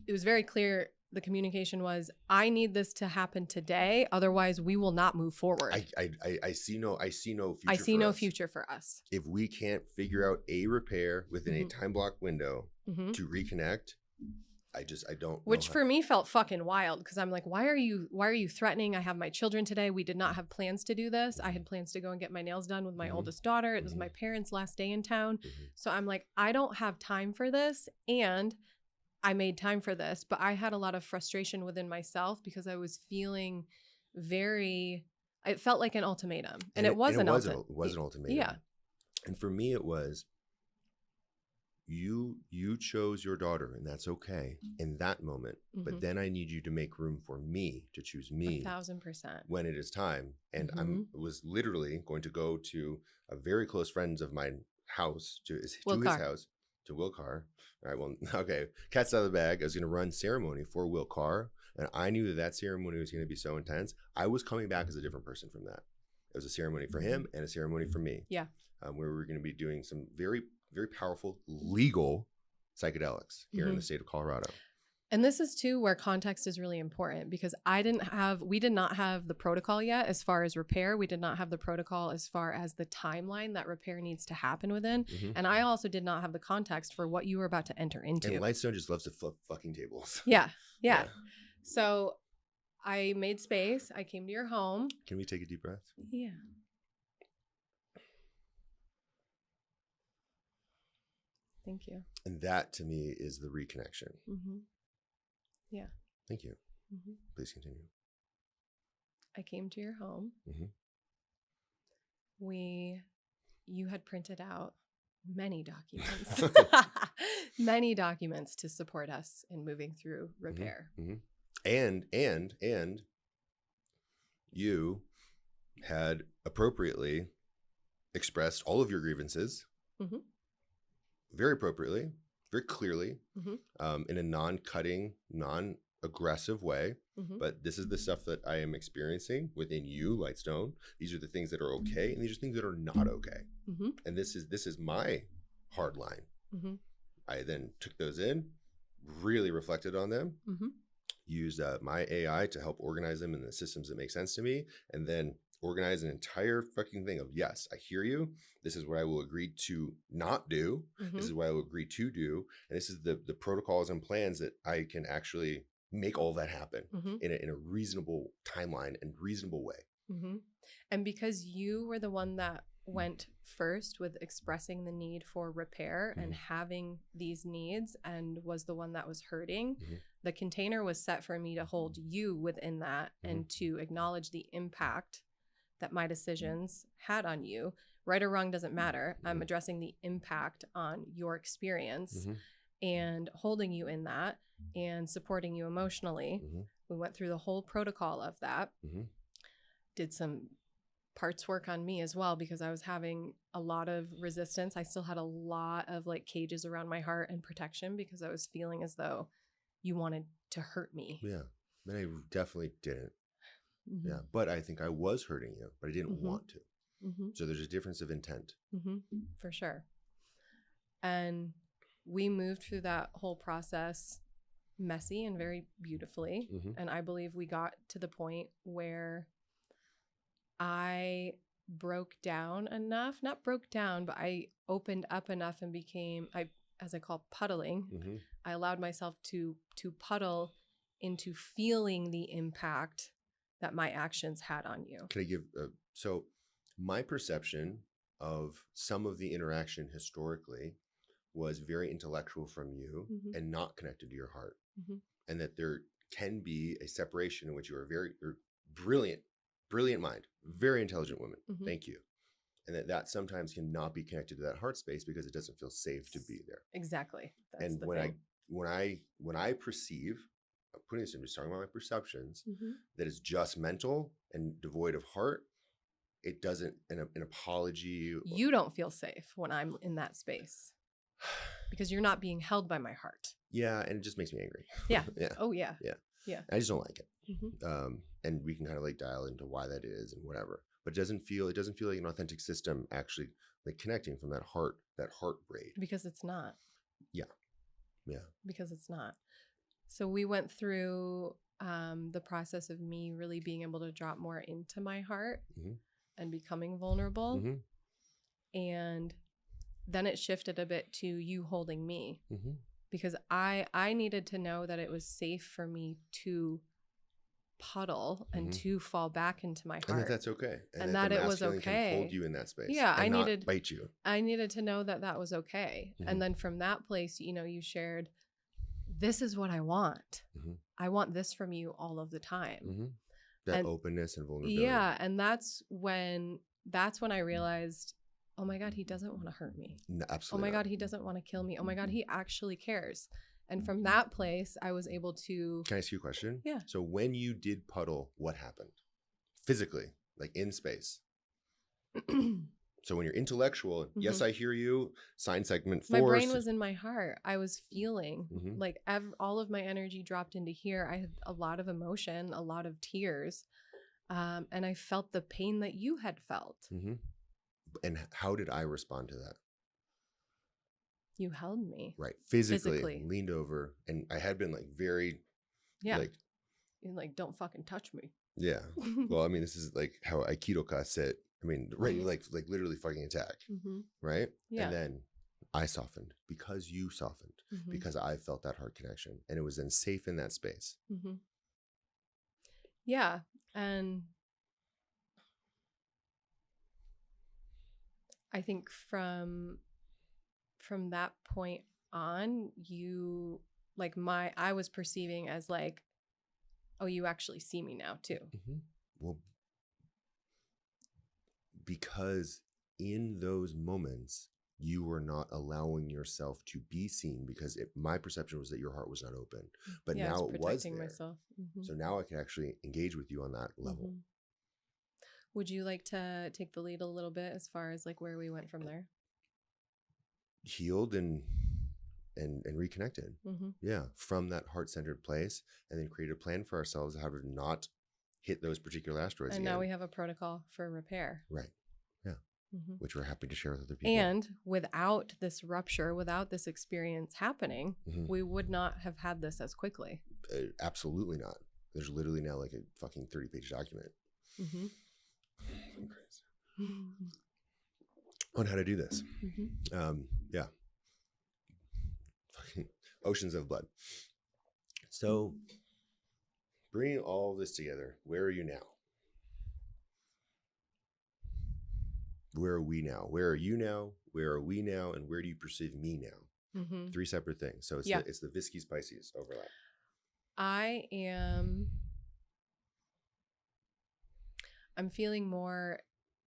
It was very clear. The communication was, I need this to happen today. Otherwise, we will not move forward. I see no future. I see no future for us if we can't figure out a repair within a time block window to reconnect. I don't. Which for me felt fucking wild because I'm like, why are you threatening? I have my children today. We did not have plans to do this. I had plans to go and get my nails done with my oldest daughter. It was my parents' last day in town. So I'm like, I don't have time for this. And I made time for this, but I had a lot of frustration within myself because I was feeling it felt like an ultimatum. And it was an ultimatum. Yeah. And for me, it was, you chose your daughter, and that's okay in that moment. But then I need you to make room for me to choose me 1,000% when it is time. And was literally going to go to a very close friends of mine house to his house, to Will Carr. All right, well, okay, cat's out of the bag. I was going to run ceremony for Will Carr, and I knew that ceremony was going to be so intense. I was coming back as a different person from that. It was a ceremony for him and a ceremony for me. Yeah. Where we were going to be doing some very, very powerful legal psychedelics here in the state of Colorado. And this is too where context is really important because we did not have the protocol yet as far as repair. We did not have the protocol as far as the timeline that repair needs to happen within. And I also did not have the context for what you were about to enter into. And Lightstone just loves to flip fucking tables. Yeah. So I made space. I came to your home. Can we take a deep breath? Yeah. Thank you. And that to me is the reconnection. Yeah. Thank you. Please continue. I came to your home. You had printed out many documents, many documents to support us in moving through repair. And you had appropriately expressed all of your grievances, very appropriately, very clearly, in a non-cutting, non-aggressive way. But this is the stuff that I am experiencing within you, Lightstone. These are the things that are okay, and these are things that are not okay. And this is my hard line. I then took those in, really reflected on them, used my AI to help organize them in the systems that make sense to me, and then organize an entire fucking thing of, yes, I hear you. This is what I will agree to not do. This is what I will agree to do. And this is the protocols and plans that I can actually make all that happen in a reasonable timeline and reasonable way. And because you were the one that went first with expressing the need for repair and having these needs and was the one that was hurting, the container was set for me to hold you within that and to acknowledge the impact that my decisions had on you. Right or wrong doesn't matter. I'm addressing the impact on your experience and holding you in that and supporting you emotionally. We went through the whole protocol of that. Did some parts work on me as well because I was having a lot of resistance. I still had a lot of like cages around my heart and protection because I was feeling as though you wanted to hurt me. Yeah, but I definitely didn't. Yeah, but I think I was hurting you, but I didn't want to. Mm-hmm. So there's a difference of intent. Mm-hmm. For sure. And we moved through that whole process messy and very beautifully. Mm-hmm. And I believe we got to the point where I broke down enough, not broke down, but I opened up enough and became, as I call puddling. Mm-hmm. I allowed myself to puddle into feeling the impact that my actions had on you. Can I give, so my perception of some of the interaction historically was very intellectual from you Mm-hmm. and not connected to your heart. Mm-hmm. And that there can be a separation in which you're brilliant mind, very intelligent woman. Mm-hmm. Thank you. And that sometimes cannot be connected to that heart space because it doesn't feel safe to be there. Exactly. That's And the when thing. when I perceive, I'm putting this in, just talking about my perceptions, Mm-hmm. that is just mental and devoid of heart, it doesn't, an apology. You don't feel safe when I'm in that space because you're not being held by my heart. Yeah, and it just makes me angry. Yeah. Yeah. Oh, yeah. Yeah. Yeah. I just don't like it. Mm-hmm. And we can kind of like dial into why that is and whatever. But it doesn't feel like an authentic system actually like connecting from that heart braid. Because it's not. Yeah. Because it's not. So we went through the process of me really being able to drop more into my heart Mm-hmm. and becoming vulnerable. Mm-hmm. And then it shifted a bit to you holding me Mm-hmm. because I needed to know that it was safe for me to puddle and Mm-hmm. to fall back into my And heart. that's okay. And that that the it was masculine okay. can hold you in that space. Yeah, and I not needed- bite you. I needed to know that that was okay. Mhm. And then from that place, you shared, this is what I want. Mhm. I want this from you all of the time. Mm-hmm. That And- openness and vulnerability. Yeah. And that's when I realized, oh my God, he doesn't want to hurt me. No, Oh absolutely. my not. God, he doesn't want to kill me. Oh my God, he actually cares. And from that place, I was able to, Can I ask you a question? Yeah. So when you did puddle, what happened? Physically, like in space. So when you're intellectual, yes, I hear you. Sign segment 4. my brain was in my heart. I was feeling Mhm. like all of my energy dropped into here. I had a lot of emotion, a lot of tears. And I felt the pain that you had felt. Mm-hmm. And how did I respond to that? You held me. Right. Physically Physically. leaned over, and I had been like very, Yeah. like, You're like, don't fucking touch me. yeah. Well, I mean, this is like how Aikido class said. I mean, right, like literally fucking attack, Mm-hmm. right? Yeah. And then I softened because you softened, Mm-hmm. because I felt that heart connection, and it was then safe in that space. Mm-hmm. Yeah. And I think from that point on, you like I was perceiving as like, oh, you actually see me now too. Mm-hmm. Well, because in those moments, you were not allowing yourself to be seen because my perception was that your heart was not open. But Yeah, now I was it was protecting there. myself. Mm-hmm. So now I can actually engage with you on that level. Mhm. Would you like to take the lead a little bit as far as like where we went from there? Healed and reconnected. Mm-hmm. Yeah. From that heart-centered place, and then create a plan for ourselves how to not hit those particular asteroids And again. now we have a protocol for repair. Right. Yeah. Mm-hmm. Which we're happy to share with other people. And without this rupture, without this experience happening, Mhm. we would not have had this as quickly. Absolutely not. There's literally now like a fucking 30-page document. Mm-hmm. On how to do this. Mm-hmm. Yeah. Fucking oceans of blood. So bringing all this together, where are you now? Where are we now? Where are you now? Where are we now? And where do you perceive me now? Mm-hmm. 3 separate things. So it's Yeah. it's the Visky Pisces overlap. I'm feeling more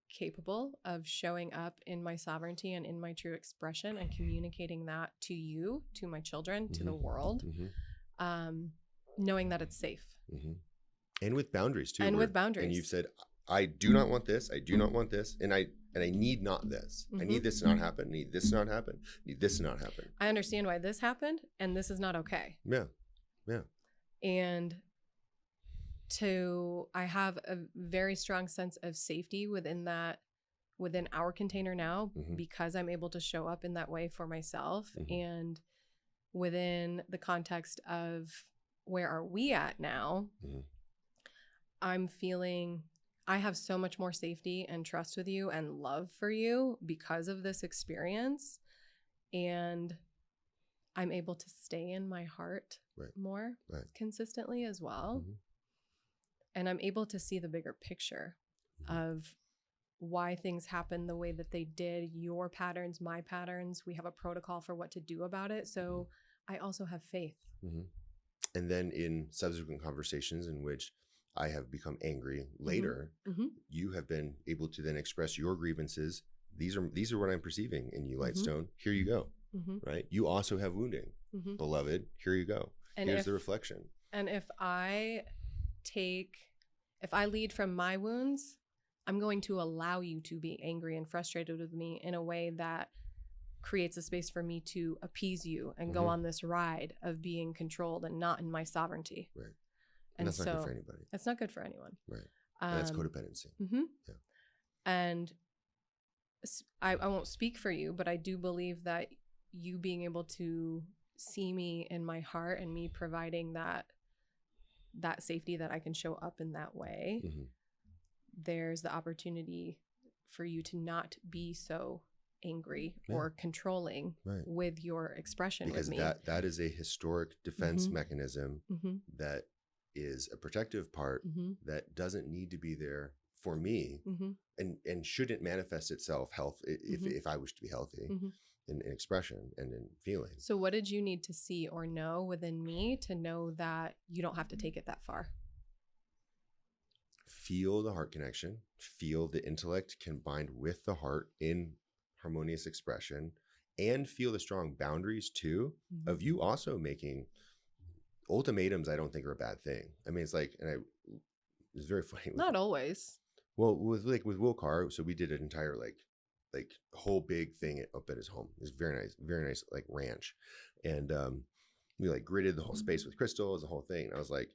capable of showing up in my sovereignty and in my true expression and communicating that to you, to my children, to the world, knowing that it's safe. Mm-hmm. And with boundaries too. And with boundaries. And you've said, I do not want this. I do not want this. And I need not this. I need this to not happen. I need this to not happen. I need this to not happen. I understand why this happened, and this is not okay. Yeah. Yeah. And I have a very strong sense of safety within that within our container now, Mhm. because I'm able to show up in that way for myself, Mhm. and within the context of where are we at now, Mhm. I'm feeling I have so much more safety and trust with you and love for you because of this experience. And I'm able to stay in my heart Right. more Right. consistently as well. Mhm. And I'm able to see the bigger picture Mhm. of why things happen the way that they did, your patterns, my patterns. We have a protocol for what to do about it. So I also have faith. Mhm. And then in subsequent conversations in which I have become angry later, Mm-hmm. you have been able to then express your grievances. These are what I'm perceiving in you, Mhm. Lightstone. Here you go. Mm-hmm. Right? You also have wounding, Mm-hmm. beloved. Here you go. And Here's the reflection. And if I lead from my wounds, I'm going to allow you to be angry and frustrated with me in a way that creates a space for me to appease you and go Mhm. on this ride of being controlled and not in my sovereignty. Right. And that's not good for anybody. That's not good for anyone. Right. And that's codependency. Mm-hmm. Yeah. And I won't speak for you, but I do believe that you being able to see me in my heart and me providing that safety that I can show up in that way, Mm-hmm. there's the opportunity for you to not be so angry or controlling with your expression because with me. that is a historic defense Mhm. mechanism Mhm. that is a protective part Mhm. that doesn't need to be there for me Mhm. and shouldn't manifest itself if I wish to be healthy Mhm. in expression and in feeling. So what did you need to see or know within me to know that you don't have to take it that far? Feel the heart connection, feel the intellect combined with the heart in harmonious expression, and feel the strong boundaries too of you also making ultimatums. I don't think are a bad thing. I mean, it's like, and it's very funny. Not always. Well, with Will Carr, so we did an entire like whole big thing up at his home. It's very nice like ranch, and we like gridded the whole space with crystals, the whole thing. And I was like,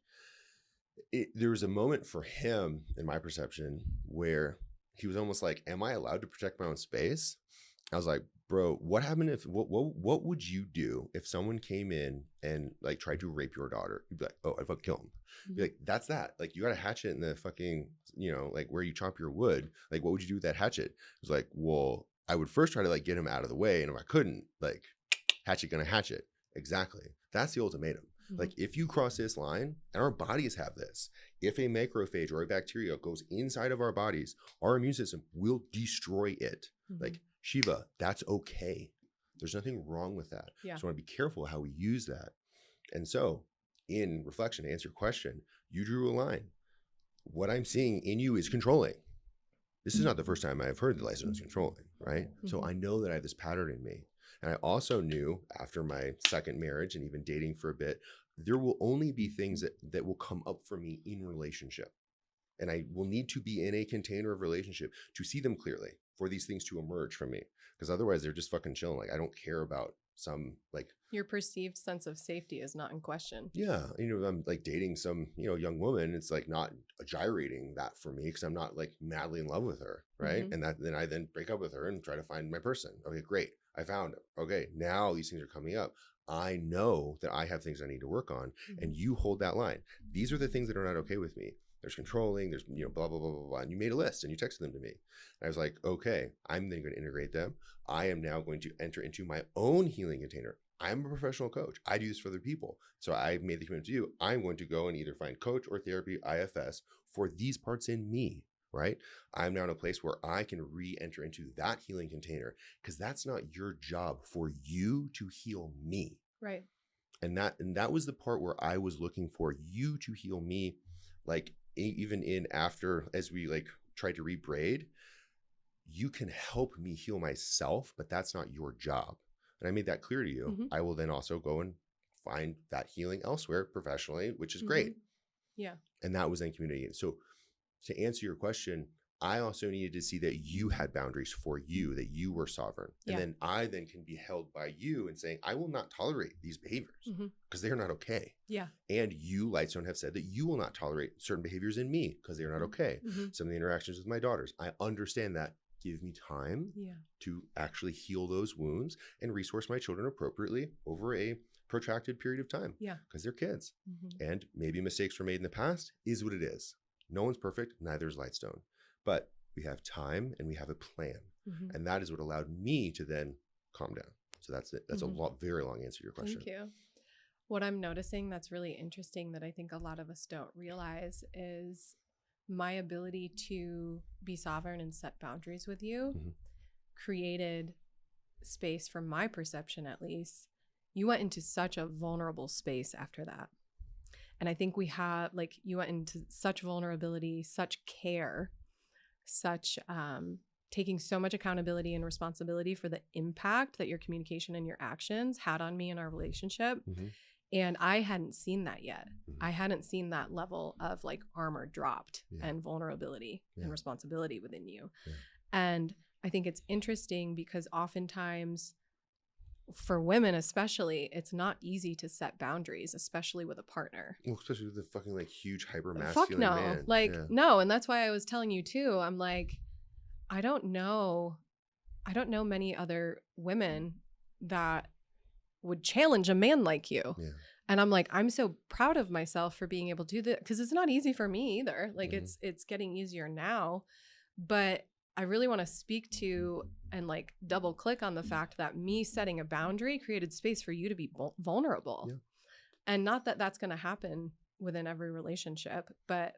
there was a moment for him in my perception where he was almost like, am I allowed to protect my own space? I was like, bro, what happened if what would you do if someone came in and like tried to rape your daughter? You'd be like, oh, I'd fucking kill him. Be like, that's that. Like, you got a hatchet in the fucking, like where you chop your wood. Like, what would you do with that hatchet? It was like, well, I would first try to like get him out of the way, and if I couldn't, like, hatchet gonna hatchet. Exactly. That's the ultimatum. Like, if you cross this line, and our bodies have this, if a macrophage or a bacteria goes inside of our bodies, our immune system will destroy it. Like, Shiva, that's okay. There's nothing wrong with that. Yeah. So I want to be careful how we use that. And so, in reflection, to answer your question, you drew a line. What I'm seeing in you is controlling. This is not the first time I've heard the Lightstone is controlling, right? So I know that I have this pattern in me. And I also knew after my second marriage and even dating for a bit, there will only be things that will come up for me in relationship. And I will need to be in a container of relationship to see them clearly for these things to emerge from me. Because otherwise they're just fucking chilling. Like, I don't care about some like your perceived sense of safety is not in question. Yeah. I'm like dating some, young woman. It's like not gyrating that for me because I'm not like madly in love with her. Right. And then I break up with her and try to find my person. Okay, great. I found him. Okay. Now these things are coming up. I know that I have things I need to work on, and you hold that line. These are the things that are not okay with me. There's controlling, there's, blah, blah, blah, blah, blah. And you made a list and you texted them to me. And I was like, okay, I'm then going to integrate them. I am now going to enter into my own healing container. I'm a professional coach. I do this for other people. So I made the commitment to you. I'm going to go and either find coach or therapy, IFS, for these parts in me, right? I'm now in a place where I can re-enter into that healing container because that's not your job for you to heal me. Right. And that was the part where I was looking for you to heal me, like even in after, as we like tried to re-braid, you can help me heal myself, but that's not your job. And I made that clear to you. I will then also go and find that healing elsewhere professionally, which is great. Yeah. And that was then communicated. So to answer your question, I also needed to see that you had boundaries for you, that you were sovereign. And then I then can be held by you and saying, I will not tolerate these behaviors because they're not okay. Yeah. And you, Lightstone, have said that you will not tolerate certain behaviors in me because they're not okay. Some of the interactions with my daughters, I understand that give me time Yeah. to actually heal those wounds and resource my children appropriately over a protracted period of time. Yeah. Because they're kids. Mm-hmm. And maybe mistakes were made in the past is what it is. No one's perfect, neither is Lightstone. But we have time and we have a plan. Mm-hmm. And that is what allowed me to then calm down. So that's it. That's Mm-hmm. a very long answer to your question. Thank you. What I'm noticing that's really interesting that I think a lot of us don't realize is my ability to be sovereign and set boundaries with you Mhm. created space, from my perception at least. You went into such a vulnerable space after that. And I think we have, like, you went into such vulnerability, such care, such taking so much accountability and responsibility for the impact that your communication and your actions had on me in our relationship. Mhm. And I hadn't seen that yet. Mhm. I hadn't seen that level of like armor dropped Yeah. and vulnerability Yeah. and responsibility within you. Yeah. And I think it's interesting because oftentimes for women especially, it's not easy to set boundaries, especially with a partner. Well, especially with the fucking like huge hyper masculine Fuck no. man. Like, Yeah. no. And that's why I was telling you too. I'm like, I don't know many other women that would challenge a man like you. Yeah. And I'm like, I'm so proud of myself for being able to do that, because it's not easy for me either. Like Mhm. it's getting easier now, but I really want to speak to and like double click on the fact that me setting a boundary created space for you to be vulnerable. Yeah. And not that that's going to happen within every relationship, but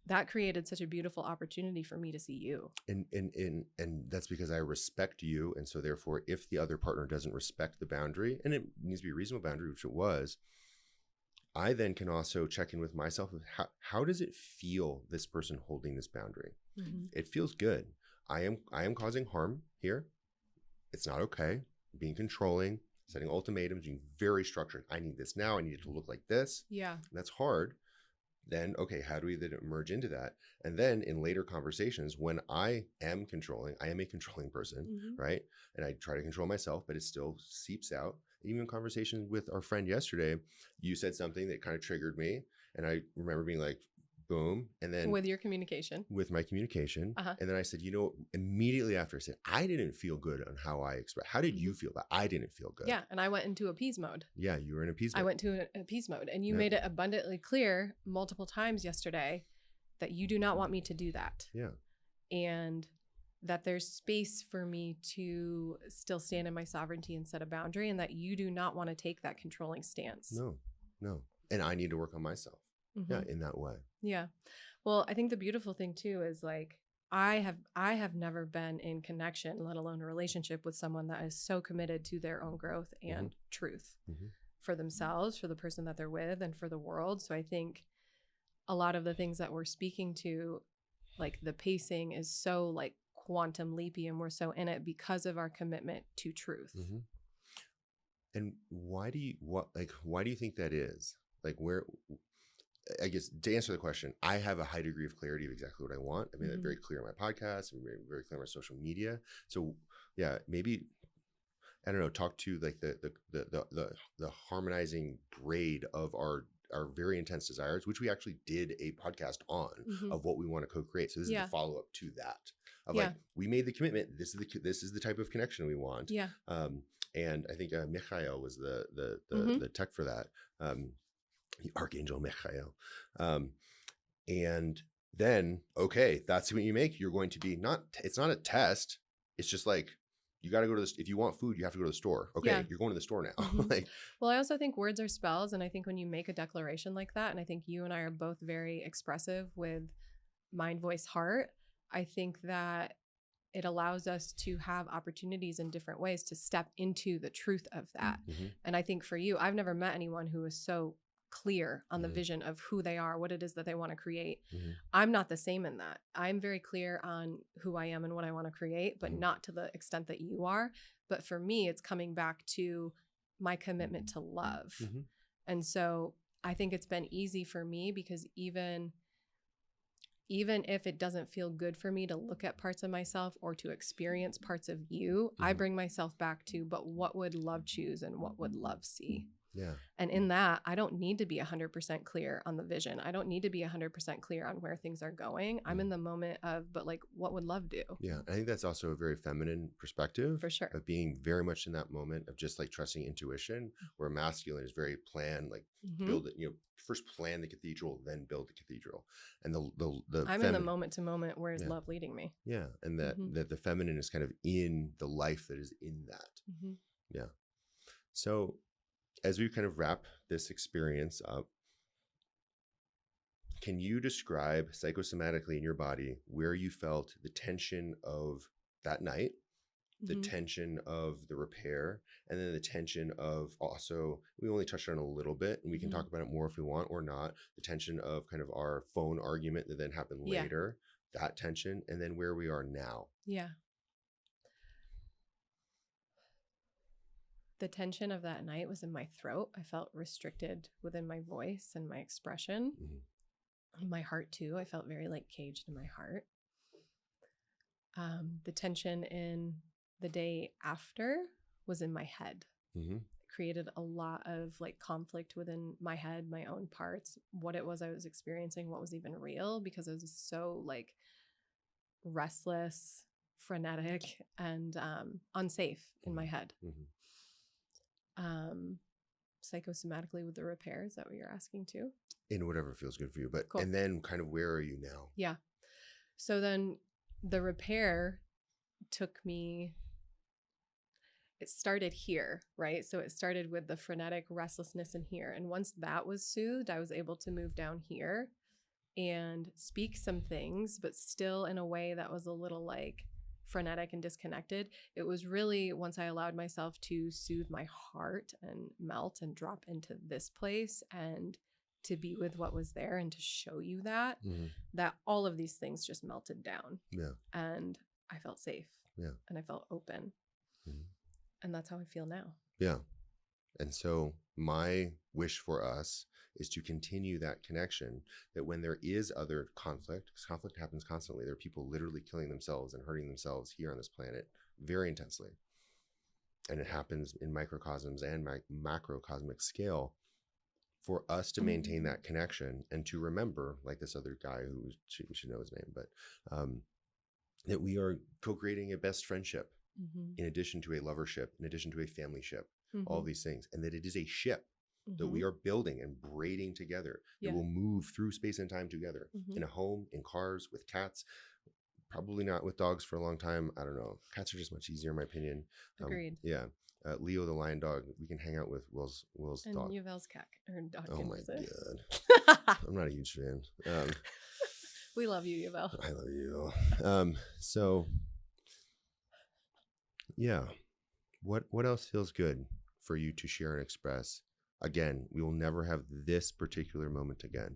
that created such a beautiful opportunity for me to see you. And that's because I respect you. And so therefore, if the other partner doesn't respect the boundary, and it needs to be a reasonable boundary, which it was, I then can also check in with myself of how does it feel, this person holding this boundary? Mm-hmm. It feels good. I am causing harm here. It's not okay. Being controlling, setting ultimatums, being very structured. I need this now. I need it to look like this. Yeah. And that's hard. Then, okay, how do we then emerge into that? And then in later conversations, when I am controlling, I am a controlling person, Mm-hmm. right? And I try to control myself, but it still seeps out. Even in conversation with our friend yesterday, you said something that kind of triggered me. And I remember being like, boom. And then With your communication. with my communication. Uh-huh. And then I said, immediately after I said, I didn't feel good on how I expressed. How did you feel that I didn't feel good? Yeah. And I went into appease mode. Yeah, you were in appease mode. I went to appease mode. And you Yeah. made it abundantly clear multiple times yesterday that you do not want me to do that. Yeah. And that there's space for me to still stand in my sovereignty and set a boundary, and that you do not want to take that controlling stance. No. And I need to work on myself. Mm-hmm. Yeah, in that way. Yeah. Well, I think the beautiful thing too is like I have never been in connection, let alone a relationship, with someone that is so committed to their own growth and truth for themselves, for the person that they're with, and for the world. So I think a lot of the things that we're speaking to, like the pacing is so like quantum leapy, and we're so in it because of our commitment to truth. Mm-hmm. And why do you think that is? Like, where, I guess to answer the question, I have a high degree of clarity of exactly what I want. I made that very clear on my podcast. I'm very clear on my social media. So yeah, maybe, I don't know, talk to like the harmonizing braid of our very intense desires, which we actually did a podcast on of what we want to co-create. So this is the follow-up to that of like, we made the commitment. This is the type of connection we want. Yeah. And I think Michael was the tech for that. The Archangel Michael. And then, okay, that's what you make. You're going to be it's not a test. It's just like, you got to go to if you want food, you have to go to the store. Okay, you're going to the store now. Like, well, I also think words are spells. And I think when you make a declaration like that, and I think you and I are both very expressive with mind, voice, heart, I think that it allows us to have opportunities in different ways to step into the truth of that. And I think for you, I've never met anyone who is so clear on the vision of who they are, what it is that they want to create. I'm not the same in that. I'm very clear on who I am and what I want to create, but not to the extent that you are. But for me, it's coming back to my commitment to love. And so I think it's been easy for me because even if it doesn't feel good for me to look at parts of myself or to experience parts of you, I bring myself back to, but what would love choose and what would love see? Yeah. And in that, I don't need to be 100% clear on the vision. I don't need to be 100% clear on where things are going. I'm in the moment of, but like, what would love do? Yeah. I think that's also a very feminine perspective. For sure. Of being very much in that moment of just like trusting intuition, where masculine is very planned, like build it, first plan the cathedral, then build the cathedral. And the I'm in the moment to moment. Where is love leading me? Yeah. And that the feminine is kind of in the life that is in that. Yeah. So as we kind of wrap this experience up, can you describe psychosomatically in your body where you felt the tension of that night, the tension of the repair, and then the tension of also, we only touched on a little bit, and we can talk about it more if we want or not, the tension of kind of our phone argument that then happened later, that tension, and then where we are now? Yeah. The tension of that night was in my throat. I felt restricted within my voice and my expression. My heart too. I felt very like caged in my heart. The tension in the day after was in my head. It created a lot of like conflict within my head, my own parts, what it was I was experiencing, what was even real, because I was so like restless, frenetic, and unsafe in my head. Psychosomatically with the repair, is that what you're asking too? In whatever feels good for you. But cool. And then kind of where are you now? Yeah. So then the repair took me, it started here, right? So it started with the frenetic restlessness in here. And once that was soothed, I was able to move down here and speak some things, but still in a way that was a little like frenetic and disconnected. It was really once I allowed myself to soothe my heart and melt and drop into this place and to be with what was there and to show you that, that all of these things just melted down. Yeah. And I felt safe. Yeah. And I felt open. And that's how I feel now. Yeah. And so my wish for us is to continue that connection, that when there is other conflict, because conflict happens constantly, there are people literally killing themselves and hurting themselves here on this planet very intensely. And it happens in microcosms and macrocosmic scale. For us to maintain that connection and to remember, like this other guy who we should know his name, but that we are co-creating a best friendship in addition to a lovership, in addition to a family ship, all these things, and that it is a ship that we are building and braiding together that will move through space and time together in a home, in cars, with cats, probably not with dogs for a long time. I don't know. Cats are just much easier in my opinion. Agreed. Yeah. Leo the lion dog, we can hang out with Will's and dog. Yuval's cat or dog. Oh my God. I'm not a huge fan. We love you, Yuval. I love you. So yeah, what else feels good for you to share and express? Again, we will never have this particular moment again.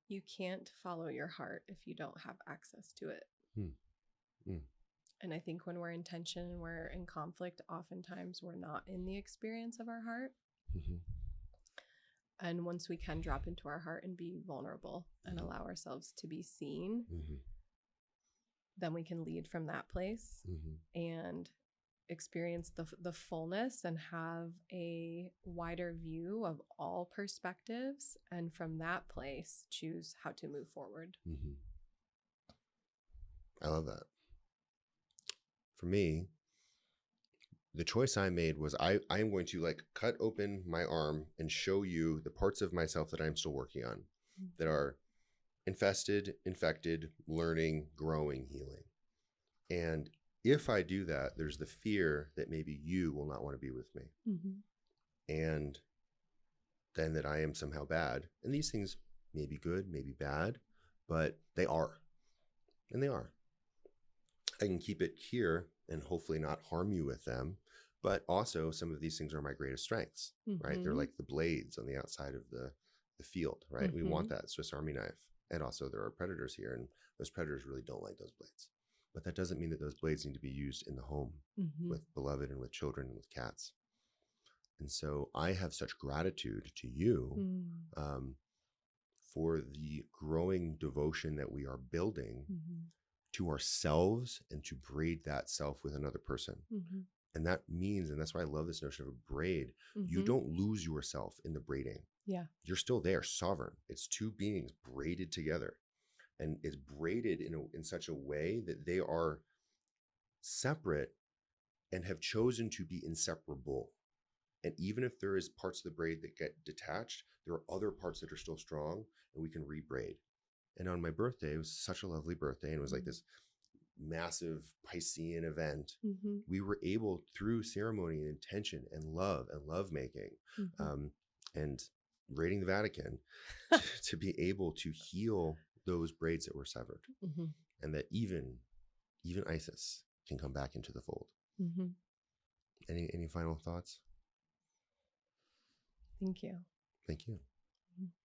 You can't follow your heart if you don't have access to it. And I think when we're in tension and we're in conflict, oftentimes we're not in the experience of our heart. And once we can drop into our heart and be vulnerable and allow ourselves to be seen, then we can lead from that place and experience the fullness and have a wider view of all perspectives. And from that place, choose how to move forward. I love that. For me, the choice I made was I am going to like cut open my arm and show you the parts of myself that I'm still working on that are infested, infected, learning, growing, healing. And if I do that, there's the fear that maybe you will not want to be with me. And then that I am somehow bad. And these things may be good, may be bad, but they are. And they are. I can keep it here and hopefully not harm you with them. But also some of these things are my greatest strengths, right? They're like the blades on the outside of the field, right? We want that Swiss Army knife. And also there are predators here, and those predators really don't like those blades. But that doesn't mean that those blades need to be used in the home with beloved and with children and with cats. And so I have such gratitude to you for the growing devotion that we are building Mm-hmm. to ourselves and to braid that self with another person. Mm-hmm. And that means, and that's why I love this notion of a braid, you Mm-hmm. don't lose yourself in the braiding. Yeah. You're still there, sovereign. It's two beings braided together. And it's braided in such a way that they are separate and have chosen to be inseparable. And even if there is parts of the braid that get detached, there are other parts that are still strong and we can rebraid. And on my birthday, it was such a lovely birthday. And it was like this massive Piscean event. Mm-hmm. We were able, through ceremony and intention and lovemaking, Mm-hmm. and raiding the Vatican, to be able to heal those braids that were severed. Mm-hmm. And that even Isis can come back into the fold. Mm-hmm. Any final thoughts? Thank you. Thank you. Mm-hmm.